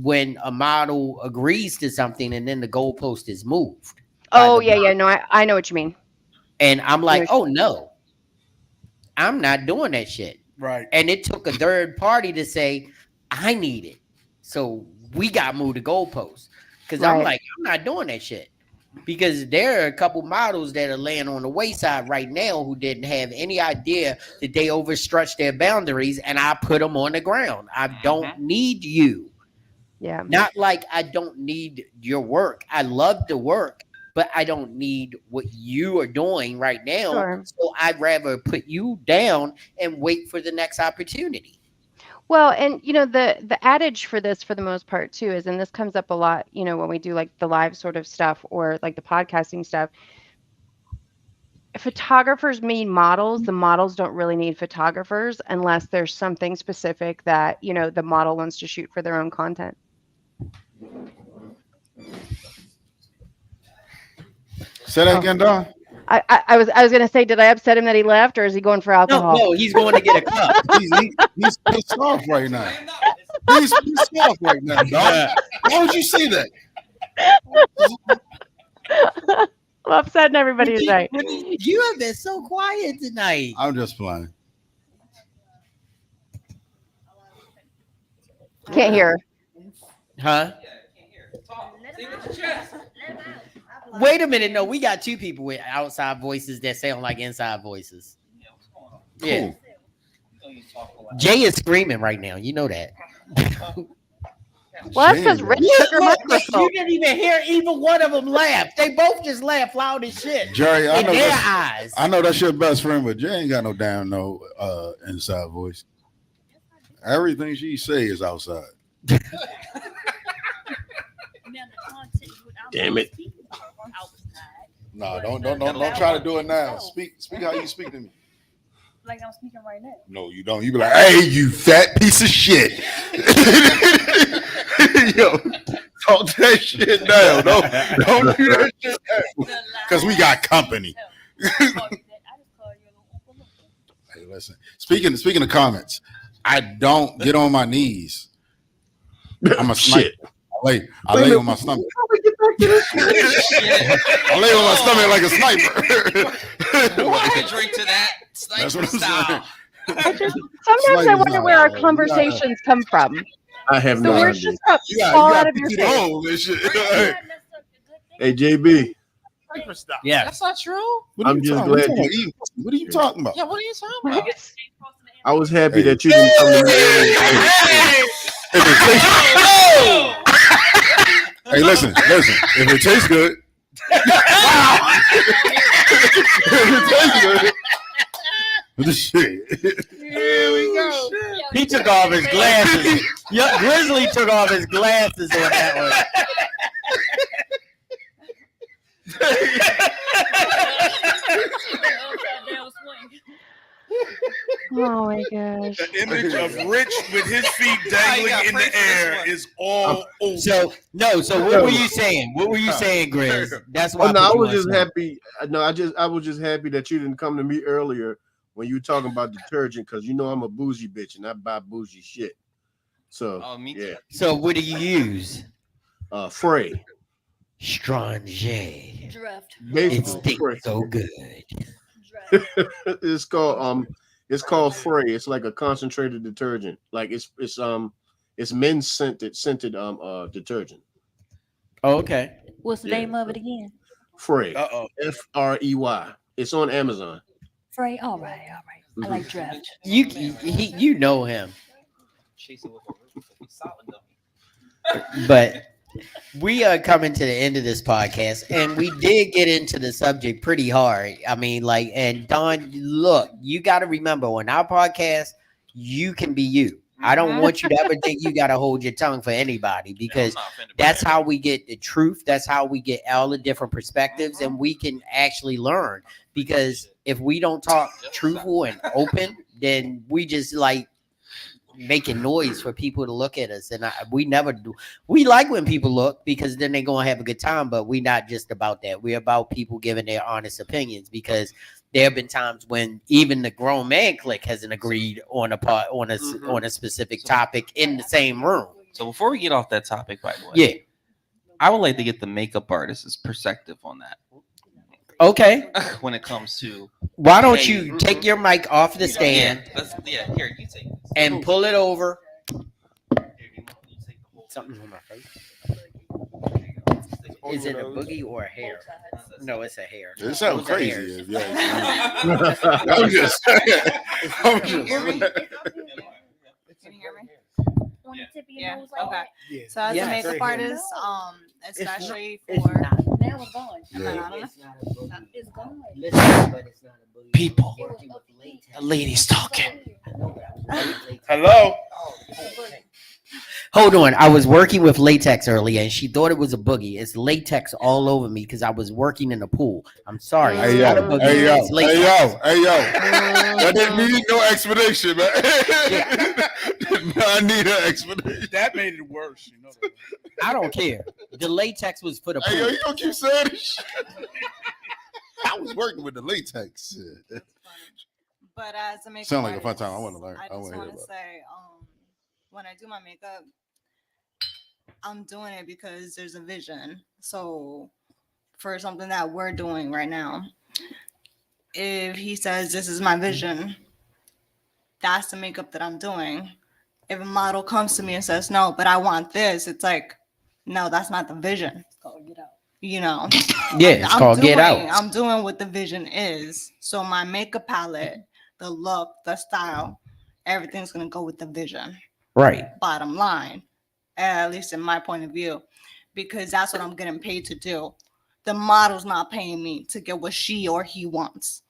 when a model agrees to something and then the goalpost is moved by Oh, the yeah. No, I know what you mean. and I'm I know like, what you oh no, I'm not doing that shit. Right. And it took a third party to say, I need it. So we got moved the goalposts. Because I'm Right. like, I'm not doing that shit. Because there are a couple models that are laying on the wayside right now who didn't have any idea that they overstretched their boundaries, and I put them on the ground. I don't need you. Yeah. Not like I don't need your work. I love the work, but I don't need what you are doing right now. Sure. So I'd rather put you down and wait for the next opportunity. Well, and the adage for this for the most part too is, and this comes up a lot, when we do like the live sort of stuff or like the podcasting stuff. Photographers need models. The models don't really need photographers unless there's something specific that, the model wants to shoot for their own content. Say that again, Don. I was gonna say, did I upset him that he left, or is he going for alcohol? No, he's going to get a cup. He's pissed off right now. He's pissed off right now, dog. Why would you say that? I'm upsetting everybody tonight. You have been so quiet tonight. I'm just playing. Can't hear. Huh? Wait a minute. No, we got two people with outside voices that sound like inside voices. Yeah. Jay is screaming right now. You know that. Well, that's because Rich took her microphone. You didn't even hear either one of them laugh. They both just laugh loud as shit. Jerry, I in know their that's, eyes. I know that's your best friend, but Jay ain't got no damn inside voice. Everything she say is outside. Damn it. No, don't try to do it now. Speak how you speak to me. Like I'm speaking right now. No, you don't. You be like, hey, you fat piece of shit. Yo, talk that shit down. Don't do that shit down. Because we got company. Hey, listen. Speaking of comments, I don't get on my knees. I'm a sniper. I lay on my stomach. I lay on my stomach like a sniper. What? Drink to that. That's what I'm saying. Sometimes I wonder where our conversations come from. I have The no words idea. just fall out of your face. And shit. Hey, JB. Yeah. That's not true. I'm just glad you. What are you talking about? Yeah, what are you talking about? I was happy that you didn't come to me earlier. Hey, listen. If it tastes good, this shit. Here we go. He took off his glasses. Yep, Grizzly took off his glasses on that one. Oh my gosh. The image of Rich with his feet dangling in the air is all over. So what were you saying? What were you saying, Grizz? That's why. Oh, no, I was just happy. No, I was just happy that you didn't come to me earlier when you were talking about detergent, because you know I'm a bougie bitch and I buy bougie shit. So me yeah. too. So what do you use? Frey. Strange. Draft. It stinks so good. It's called Frey. It's like a concentrated detergent. Like it's men's scented detergent. Oh, okay. What's the name of it again? Frey. Frey. It's on Amazon. Frey. All right. I like draft. You know him. But we are coming to the end of this podcast, and we did get into the subject pretty hard. I mean, like, and Don, look, you got to remember on our podcast, you can be you. I don't want you to ever think you got to hold your tongue for anybody, because that's how we get the truth. That's how we get all the different perspectives, and we can actually learn. Because if we don't talk truthful and open, then we just like making noise for people to look at us, and we never do. We like when people look, because then they're gonna have a good time, but we're not just about that. We're about people giving their honest opinions, because there have been times when even the grown man clique hasn't agreed on a specific topic in the same room. So before we get off that topic, by the way, Yeah, I would like to get the makeup artist's perspective on that. Okay. When it comes to, why don't you take your mic off the stand? Here, you take this. And pull it over. Something's on my face. Is it a boogie or a hair? No, it's a hair. It sounds Those are crazy. hairs. If you ask me. I'm just saying. Can you hear me? On the tip of your Yeah. nose, like Okay. that. So as Yes. a makeup Right artist, especially It's for not. Now it's gone. Yeah. It's gone. Listen, but it's not a boogie. People. Working with latex. The lady's talking. Hello? Hold on. I was working with latex earlier, and she thought it was a boogie. It's latex all over me because I was working in a pool. I'm sorry. Hey It's yo, not a boogie. hey yo, It's latex. hey yo. That didn't need no explanation, man. I need an explanation. That made it worse, you know. I don't care. The latex was for the Hey yo, pool. you gonna keep saying this shit? working with the latex. But as a makeup Sound like a fun artist, time. I want to learn. I I just want to hear want to about it. say, when I do my makeup, I'm doing it because there's a vision. So for something that we're doing right now, if he says this is my vision, that's the makeup that I'm doing. If a model comes to me and says no, but I want this, it's like, no, that's not the vision. It's called Get Out. You know, Yeah, it's called Get Out. I'm doing what the vision is. So my makeup palette, the look, the style, everything's gonna go with the vision. Right. Bottom line, at least in my point of view, because that's what I'm getting paid to do. The model's not paying me to get what she or he wants.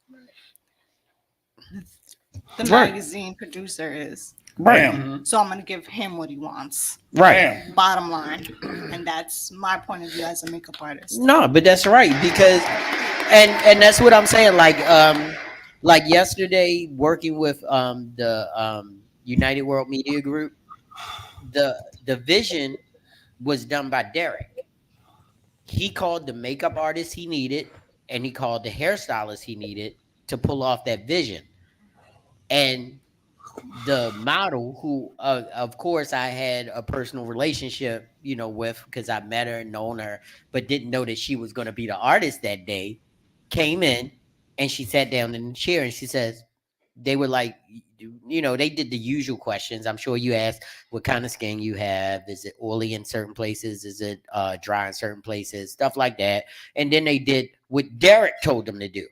The Right. magazine producer is. Right. Bam. So I'm gonna give him what he wants. Right. Bam. Bottom line, and that's my point of view as a makeup artist. No, but that's right because, and that's what I'm saying. Like yesterday, working with the United World Media Group, the vision was done by Derek. He called the makeup artist he needed, and he called the hairstylist he needed to pull off that vision. And the model, who of course I had a personal relationship, with, because I met her and known her, but didn't know that she was going to be the artist that day, came in and she sat down in the chair and she says, they were like, they did the usual questions. I'm sure you asked what kind of skin you have. Is it oily in certain places? Is it dry in certain places? Stuff like that. And then they did what Derek told them to do.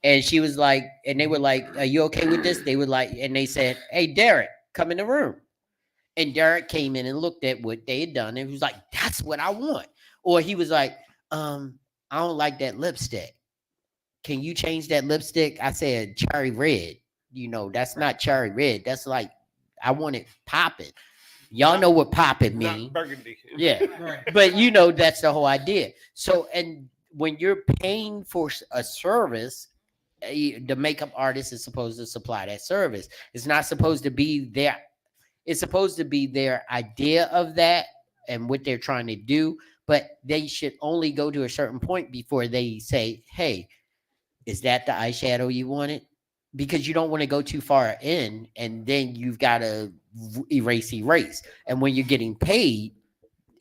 And she was like, and they were like, are you okay with this? They were like, and they said, hey, Derek, come in the room. And Derek came in and looked at what they had done. And he was like, that's what I want. Or he was like, I don't like that lipstick. Can you change that lipstick? I said, cherry red. That's not cherry red. That's like, I want it popping. Y'all know what popping means. Not burgundy. Yeah. Right. But that's the whole idea. So, and when you're paying for a service, the makeup artist is supposed to supply that service. It's not supposed to be their, it's supposed to be their idea of that and what they're trying to do, but they should only go to a certain point before they say, hey, is that the eyeshadow you wanted? Because you don't want to go too far in and then you've got to erase. And when you're getting paid,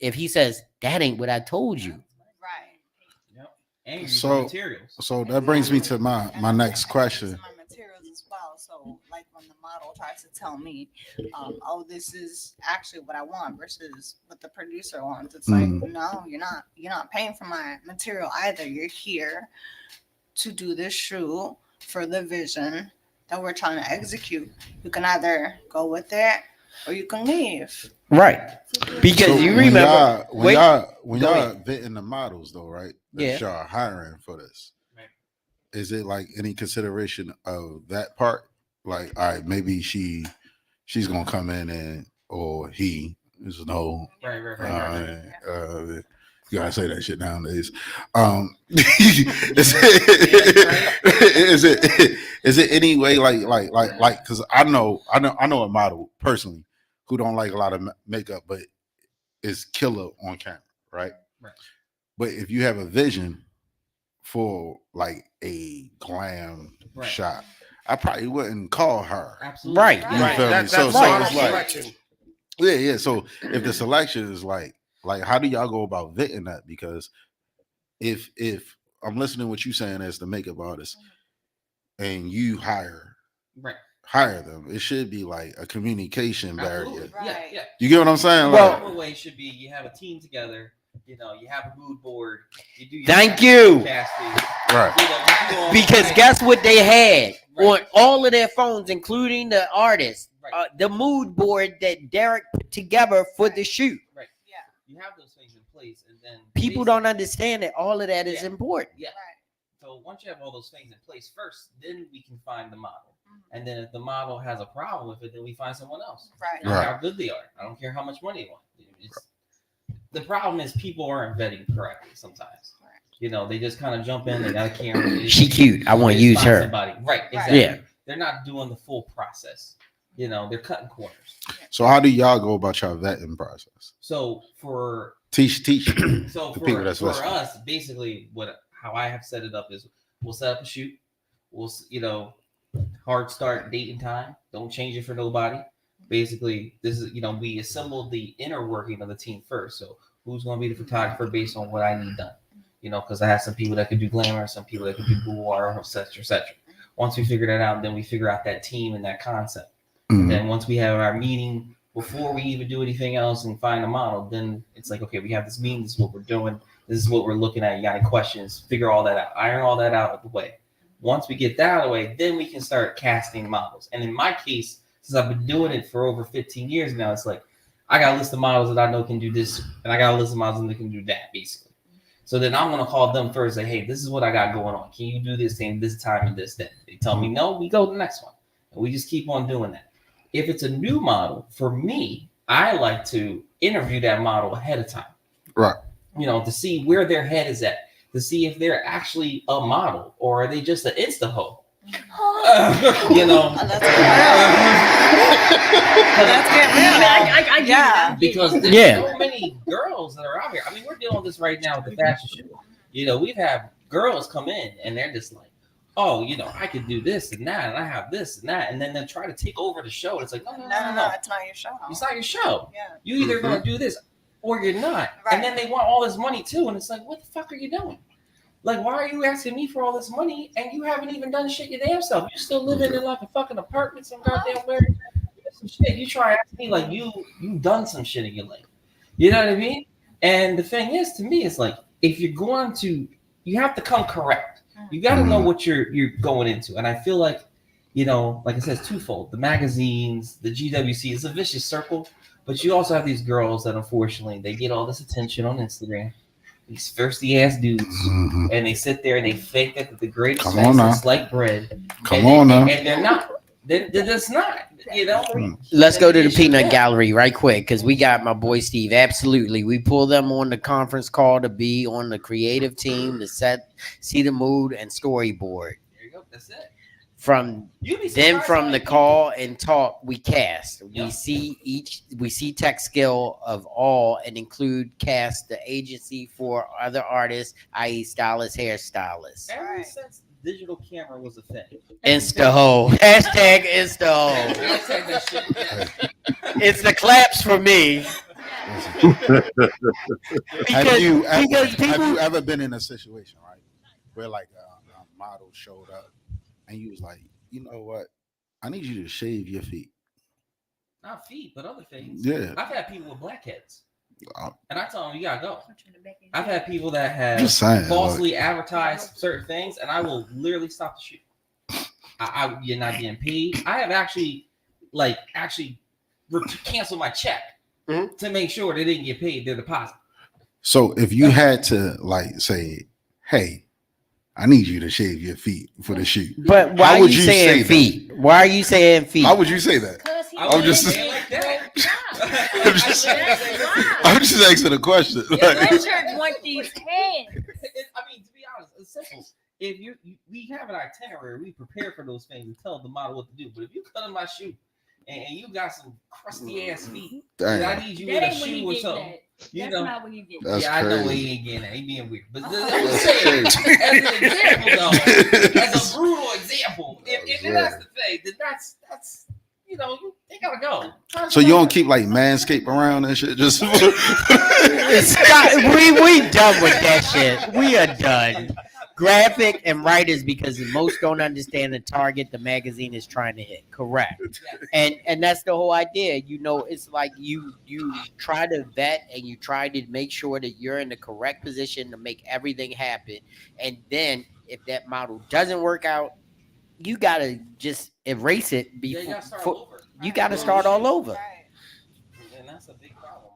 if he says, that ain't what I told you. And So- materials. So that brings me to my next question. My materials as well. So like when the model tries to tell me, oh, this is actually what I want versus what the producer wants, it's like, no, you're not paying for my material either. You're here to do this shoot for the vision that we're trying to execute. You can either go with it or you can leave. Right. Because So you when remember when Go y'all ahead. vetting the models though, right? Yeah. That y'all hiring for this. Right. Is it like any consideration of that part? Like, all right, maybe she's gonna come in and or he is no. Right. You gotta say that shit nowadays. Is it any way like because I know a model personally who don't like a lot of makeup but is killer on camera, right? Right. But if you have a vision for like a glam shot, I probably wouldn't call her. Absolutely. Right. You feel me? That's So model it's like, selection. yeah. So if the selection is like how do y'all go about vetting that? Because if I'm listening to what you saying as the makeup artist and you hire them, it should be like a communication barrier. Absolutely. Right. Yeah. You get what I'm saying? Well- Like, The way should be you have a team together. You have a mood board. You do your Thank you. casting. right. You do all Because the- guess what they had Right. on all of their phones, including the artist, Right. the mood board that Derek put together for the shoot. Right. Yeah. You have those things in place, and then People don't understand that all of that is Yeah. important. Yeah. Right. So once you have all those things in place first, then we can find the model. And then if the model has a problem with it, then we find someone else. Right. I don't care Right. how good they are. I don't care how much money they want. The problem is people aren't vetting correctly sometimes. They just kind of jump in. They got a camera. She cute. I want to they use spot her. Somebody. Right. Exactly. Yeah. They're not doing the full process. They're cutting corners. So how do y'all go about your vetting process? So for Teach. So The people that's for listening. us, basically, how I have set it up is we'll set up a shoot. We'll hard start date and time. Don't change it for nobody. Basically, this is we assembled the inner working of the team first. So who's going to be the photographer based on what I need done? Because I have some people that can do glamour, some people that can do boudoir, etc., etc. Once we figure that out, then we figure out that team and that concept. And then once we have our meeting, before we even do anything else and find a model, then it's like, okay, we have this meeting. This is what we're doing. This is what we're looking at. You got any questions? Figure all that out. Iron all that out of the way. Once we get that out of the way, then we can start casting models. And in my case, since I've been doing it for over 15 years now, it's like I got a list of models that I know can do this, and I got a list of models that can do that, basically. So then I'm going to call them first, say, hey, this is what I got going on. Can you do this thing this time and this day? They tell me no, we go to the next one. And we just keep on doing that. If it's a new model, for me, I like to interview that model ahead of time. Right. To see where their head is at, to see if they're actually a model or are they just an Insta hoe. Let's get real. I get it. Because there's so many girls that are out here. I mean, we're dealing with this right now with the fashion show. We've had girls come in and they're just like, oh, I could do this and that, and I have this and that, and then they try to take over the show. It's like, no, it's not your show. It's not your show. Yeah. You either gonna do this or you're not. Right. And then they want all this money too, and it's like, what the fuck are you doing? Like, why are you asking me for all this money and you haven't even done shit your damn self? You're still living in like a fucking apartment, some goddamn where some shit. You try to ask me like you've done some shit in your life. You know what I mean? And the thing is, to me, it's like if you're going to, you have to come correct. You got to know what you're going into. And I feel like, like I said, it's twofold. The magazines, the GWC, it's a vicious circle. But you also have these girls that, unfortunately, they get all this attention on Instagram. These thirsty ass dudes. And they sit there and they fake that the greatest things is like bread. Come on now. And they're not. They're just not. Let's go to the peanut gallery right quick because we got my boy Steve. Absolutely. We pull them on the conference call to be on the creative team to see the mood and storyboard. There you go. That's it. From the call and talk, we cast. We see tech skill of all and include cast the agency for other artists, i.e. stylists, hairstylists. Ever since digital camera was a thing. Insta-ho. Hashtag Insta-ho. It's the claps for me. Have you ever been in a situation, right, where like a model showed up and you was like, you know what? I need you to shave your feet. Not feet, but other things. Yeah. I've had people with blackheads. And I tell them, you gotta go. I've had people that have falsely advertised certain things, and I will literally stop the shoot. You're not getting paid. I have actually canceled my check to make sure they didn't get paid their deposit. So if you had to say, hey, I need you to shave your feet for the shoot. But why are you saying feet? Why are you saying feet? How would you say that? I'm just asking a question. Richard want these hands. I mean, to be honest, it's simple. If we have an itinerary, we prepare for those things and tell the model what to do. But if you cut in my shoe and you got some crusty ass feet, I need you in a shoe or something. That's not what you get. I know he ain't getting that. He being weird. But I'm saying, as an example, though, as a brutal example, if that's the thing, then that's they gotta go. So you don't keep like Manscaped around and shit? Just we done with that shit. We are done. Graphic and writers, because most don't understand the target the magazine is trying to hit. Correct. And that's the whole idea. It's like you try to vet and you try to make sure that you're in the correct position to make everything happen. And then if that model doesn't work out, you gotta just erase it before you gotta start all over. And that's a big problem.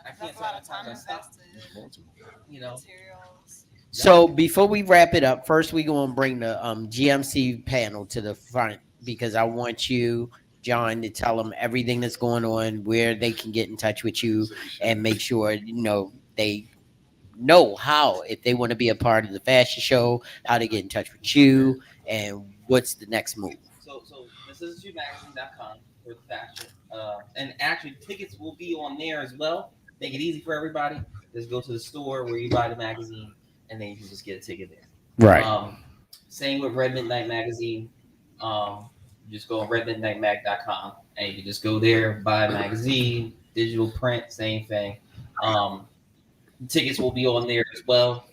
I can't tell the time I stop. So before we wrap it up, first we're going to bring the GMC panel to the front because I want you, John, to tell them everything that's going on, where they can get in touch with you, and make sure they know how, if they want to be a part of the fashion show, how to get in touch with you, and what's the next move. So this is magazine.com for the fashion, and actually tickets will be on there as well. Make it easy for everybody. Just go to the store where you buy the magazine. and then you can just get a ticket there. Right. Same with Red Midnight Magazine. Just go on redmidnightmag.com and you can just go there, buy a magazine, digital print, same thing. Tickets will be on there as well.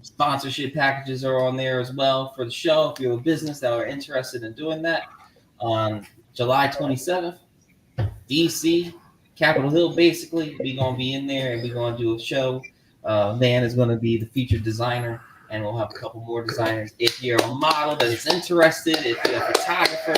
Sponsorship packages are on there as well for the show. If you're a business that are interested in doing that, on July 27th, DC, Capitol Hill, basically, we're going to be in there and we're going to do a show. Van is going to be the featured designer, and we'll have a couple more designers. If you're a model that is interested, if you're a photographer,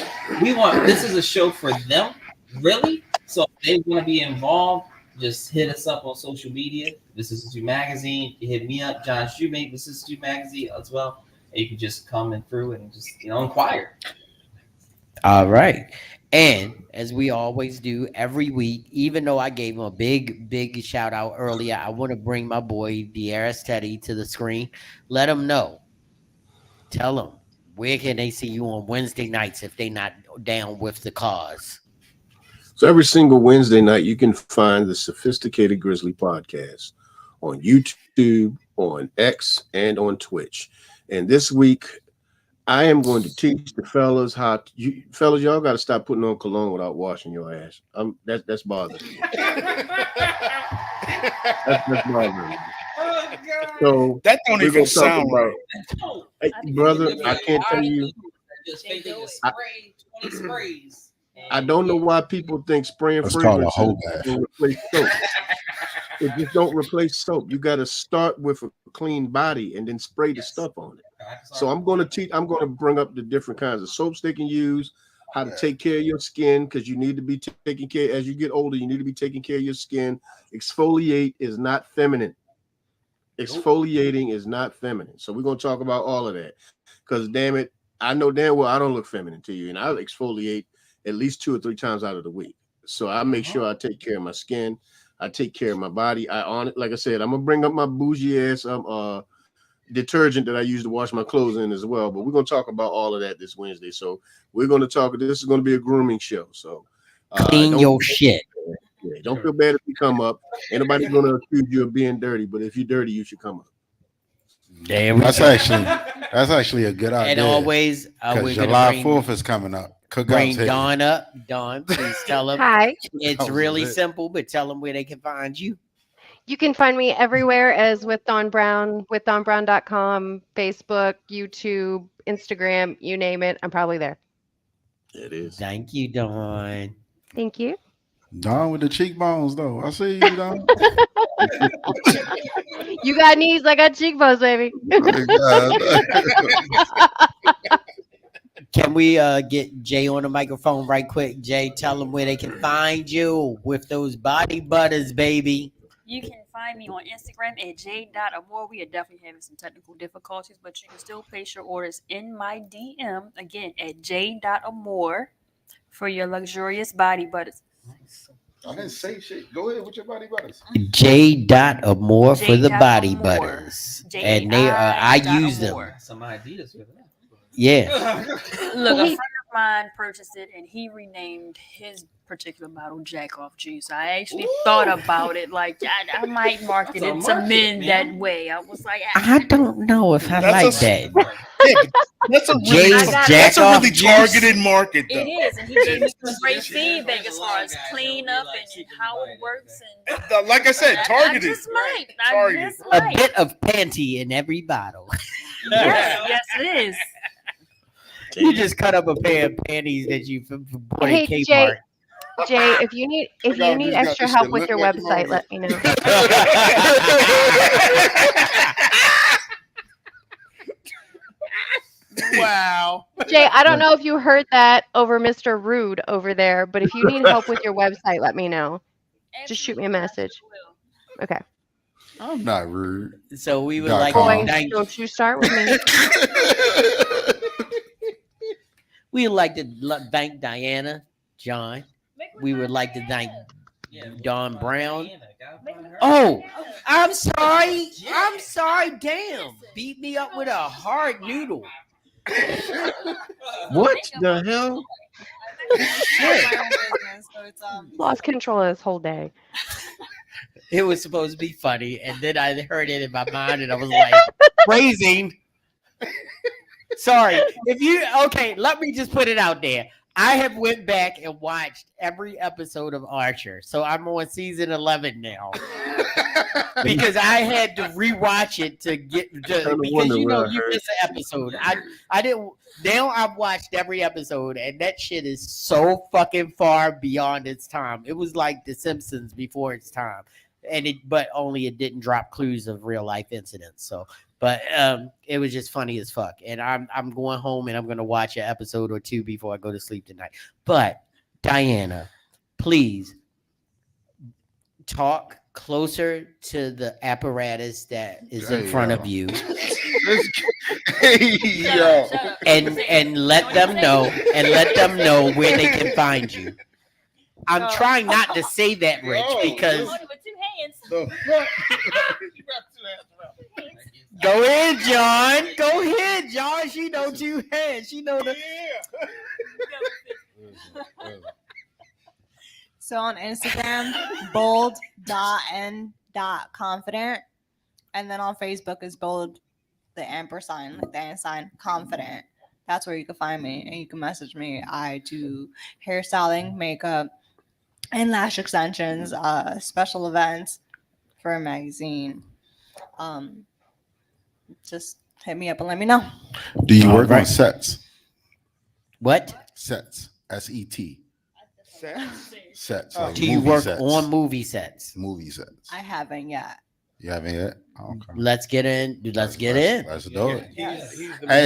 this is a show for them, really. So if they want to be involved, just hit us up on social media. This is Stu Magazine. You hit me up, John Shoemate. This is Stu Magazine as well. And you can just come in through and just inquire. All right. And as we always do every week, even though I gave him a big shout out earlier, I want to bring my boy Dayana Teddy to the screen. Let him know. Tell him where can they see you on Wednesday nights if they not down with the cause. So every single Wednesday night, you can find the Sophisticated Grizzly podcast on YouTube, on X, and on Twitch. And this week, I am going to teach the fellas how to, fellas, y'all got to stop putting on cologne without washing your ass. That's bothering me. That's bothering me. So that don't even sound right. Hey, brother, I can't tell you. I don't know why people think spraying fragrance will replace soap. It just don't replace soap. You got to start with a clean body and then spray the stuff on it. So I'm going to bring up the different kinds of soaps they can use, how to take care of your skin, because you need to be taking care. As you get older, you need to be taking care of your skin. Exfoliate is not feminine. Exfoliating is not feminine. So we're going to talk about all of that, because damn it, I know damn well I don't look feminine to you, and I'll exfoliate at least 2 or 3 times out of the week. So I make sure I take care of my skin. I take care of my body. Like I said, I'm gonna bring up my bougie ass detergent that I use to wash my clothes in as well. But we're gonna talk about all of that this Wednesday. So we're gonna talk. This is gonna be a grooming show. So clean your shit. Yeah, don't feel bad if you come up. Ain't nobody gonna accuse you of being dirty. But if you're dirty, you should come up. Damn, that's actually a good idea. And always, July 4th is coming up. Bring Dawn up. Dawn, please tell them. Hi. It's really simple, but tell them where they can find you. You can find me everywhere as with Dawn Brown, withdawnbrown.com, Facebook, YouTube, Instagram, you name it. I'm probably there. It is. Thank you, Dawn. Thank you. Dawn with the cheekbones, though. I see you, Dawn. You got knees, I got cheekbones, baby. Can we get Jay on the microphone right quick? Jay, tell them where they can find you with those body butters, baby. You can find me on Instagram at j.amore. We are definitely having some technical difficulties, but you can still place your orders in my DM, again, at j.amore for your luxurious body butters. I didn't say shit. Go ahead with your body butters. J.amore for the body butters. And they I use them. Some ideas for that. Yeah. Look, a friend of mine purchased it and he renamed his particular bottle Jack Off Juice. I actually thought about it, like I might market it to men that way. I was like, I don't know if I like that. That's a really targeted market, though. It is, and he gave me some great feedback as far as clean up and how it works. And like I said, targeted. I just might. A bit of panty in every bottle. Yes, it is. You just cut up a pair of panties that you bought Hey, at Kmart. Jay, if you need extra help with your website, let me know. Wow. Jay, I don't know if you heard that over Mr. Rude over there, but if you need help with your website, let me know. Just shoot me a message. Okay. I'm not rude. So we would like to thank. Don't you start with me. We would like to thank Dayana, John. We would like to thank Dawn Brown. Oh, I'm sorry. I'm sorry. Damn. Beat me up with a hard noodle. What the hell? Lost control of this whole day. it was supposed to be funny, and then I heard it in my mind, and I was like, praising. Sorry, if you okay, let me just put it out there. I have went back and watched every episode of Archer, so I'm on season 11 now because I had to rewatch it to get to, because you know you miss an episode. I didn't. Now I've watched every episode, and that shit is so fucking far beyond its time. It was like The Simpsons before its time, but only it didn't drop clues of real life incidents. So. But it was just funny as fuck. And I'm going home and I'm going to watch an episode or two before I go to sleep tonight. But Dayana, please talk closer to the apparatus that is in front of you. Yo. And let them know where they can find you. I'm trying not to say that, Rich, because go ahead, John. Go ahead, John. She know 2 hands. She know the. So on Instagram, bold.n.confident. And then on Facebook is bold, the ampersand, like the and sign, confident. That's where you can find me and you can message me. I do hairstyling, makeup, and lash extensions, special events for a magazine. Just hit me up and let me know. Do you work on sets? What? Sets. S-E-T. Sets. Do you work on movie sets? Movie sets. I haven't yet. You haven't yet? Oh, okay. Let's get in. Let's do it. Yes.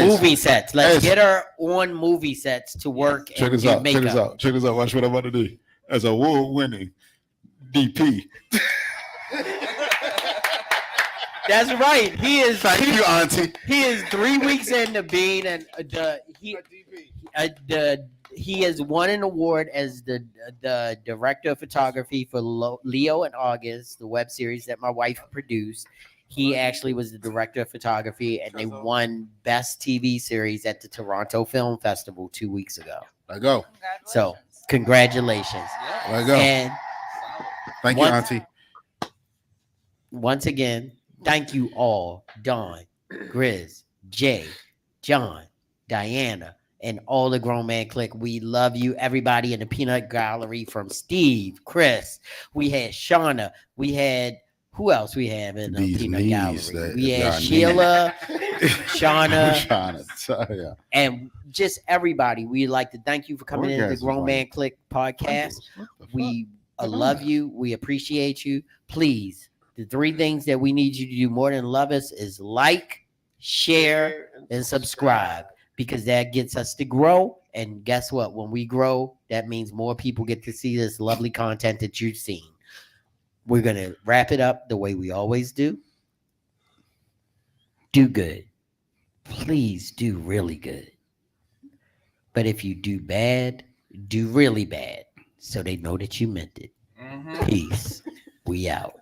Movie sets. Let's get her on movie sets to work. Check this out. Check this out. Check this out. Watch what I'm about to do. As a award-winning DP. That's right. He is. Thank you, Auntie. He is 3 weeks into being he has won an award as the director of photography for Leo and August, the web series that my wife produced. He actually was the director of photography, and they won Best TV Series at the Toronto Film Festival 2 weeks ago. Let go. So, congratulations. Let go. And thank you, Auntie. Once again, thank you all, Dawn, Grizz, Jay, John, Dayana, and all the Grown Man Clique. We love you, everybody in the Peanut Gallery, from Steve, Chris. We had Shauna. We had, who else we have in the Peanut Gallery? We had Sheila, Shauna, and just everybody. We'd like to thank you for coming into the Grown Man Clique podcast. We love you. We appreciate you. Please, the 3 things that we need you to do more than love us is like, share, and subscribe, because that gets us to grow. And guess what? When we grow, that means more people get to see this lovely content that you've seen. We're going to wrap it up the way we always do. Do good. Please do really good. But if you do bad, do really bad, so they know that you meant it. Peace. We out.